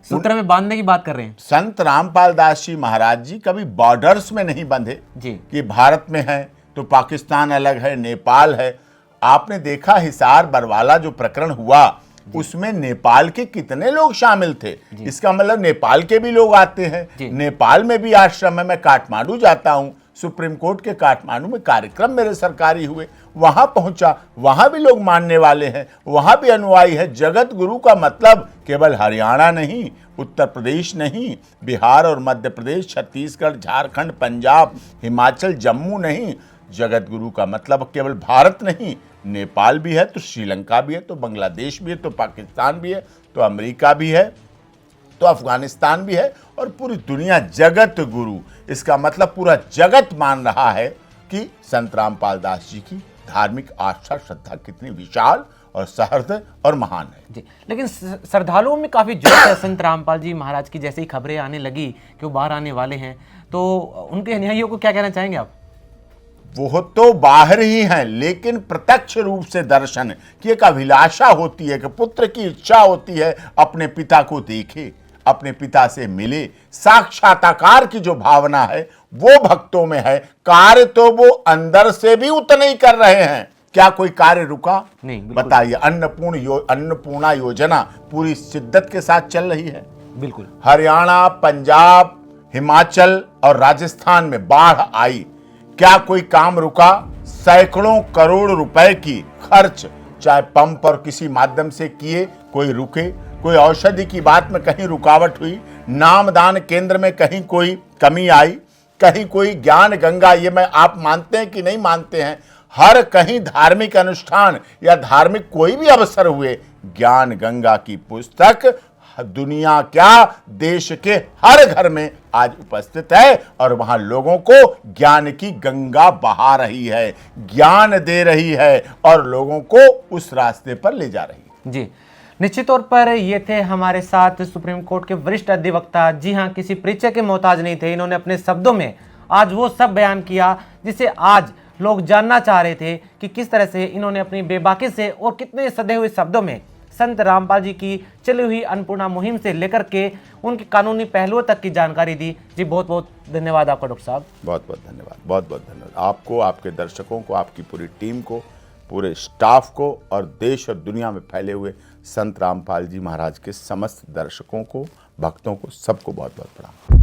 सूत्र में बांधने की बात कर रहे हैं? संत रामपाल दास जी महाराज जी कभी बॉर्डर्स में नहीं बंधे जी कि भारत में है तो पाकिस्तान अलग है, नेपाल है। आपने देखा हिसार बरवाला जो प्रकरण हुआ उसमें नेपाल के कितने लोग शामिल थे, इसका मतलब नेपाल के भी लोग आते हैं। नेपाल में भी आश्रम है। मैं काठमांडू जाता हूं, सुप्रीम कोर्ट के काठमांडू में कार्यक्रम मेरे सरकारी हुए, वहां पहुंचा, वहां भी लोग मानने वाले हैं, वहां भी अनुयायी है। जगत गुरु का मतलब केवल हरियाणा नहीं, उत्तर प्रदेश नहीं, बिहार और मध्य प्रदेश, छत्तीसगढ़, झारखंड, पंजाब, हिमाचल, जम्मू नहीं। जगत गुरु का मतलब केवल भारत नहीं, नेपाल भी है तो श्रीलंका भी है, तो बांग्लादेश भी है, तो पाकिस्तान भी है, तो अमेरिका भी है, तो अफगानिस्तान भी है और पूरी दुनिया जगत गुरु। इसका मतलब पूरा जगत मान रहा है कि संत रामपाल दास जी की धार्मिक आस्था श्रद्धा कितनी विशाल और सहृदय और महान है। जी, लेकिन श्रद्धालुओं में काफ़ी जोश है संत रामपाल जी महाराज की। जैसे ही खबरें आने लगी कि वो बाहर आने वाले हैं, तो उनके अनुयायियों को क्या कहना चाहेंगे आप? वो तो बाहर ही हैं, लेकिन प्रत्यक्ष रूप से दर्शन की एक अभिलाषा होती है कि पुत्र की इच्छा होती है अपने पिता को देखे, अपने पिता से मिले। साक्षात्कार की जो भावना है वो भक्तों में है। कार्य तो वो अंदर से भी उतने ही कर रहे हैं। क्या कोई कार्य रुका? नहीं, बताइए। अन्नपूर्णा योजना पूरी शिद्दत के साथ चल रही है। बिल्कुल। हरियाणा, पंजाब, हिमाचल और राजस्थान में बाढ़ आई, क्या कोई काम रुका? सैकड़ों करोड़ रुपए की खर्च चाहे पंप और किसी माध्यम से किए, कोई रुके? कोई औषधि की बात में कहीं रुकावट हुई? नामदान केंद्र में कहीं कोई कमी आई? कहीं कोई ज्ञान गंगा, ये मैं आप मानते हैं कि नहीं मानते हैं, हर कहीं धार्मिक अनुष्ठान या धार्मिक कोई भी अवसर हुए, ज्ञान गंगा की पुस्तक दुनिया क्या देश के हर घर में आज उपस्थित है और वहां लोगों को ज्ञान की गंगा बहा रही है, ज्ञान दे रही है और लोगों को उस रास्ते पर ले जा रही है। जी, निश्चित तौर पर ये थे हमारे साथ सुप्रीम कोर्ट के वरिष्ठ अधिवक्ता। जी हाँ, किसी परिचय के मोहताज नहीं थे। इन्होंने अपने शब्दों में आज वो सब बयान किया जिसे आज लोग जानना चाह रहे थे कि किस तरह से इन्होंने अपनी बेबाकी से और कितने सधे हुए शब्दों में संत रामपाल जी की चली हुई अन्नपूर्णा मुहिम से लेकर के उनके कानूनी पहलुओं तक की जानकारी दी। जी, बहुत बहुत धन्यवाद आपका डॉक्टर साहब। बहुत बहुत धन्यवाद, बहुत बहुत धन्यवाद आपको, आपके दर्शकों को, आपकी पूरी टीम को, पूरे स्टाफ को और देश और दुनिया में फैले हुए संत रामपाल जी महाराज के समस्त दर्शकों को, भक्तों को, सबको बहुत बहुत प्रणाम।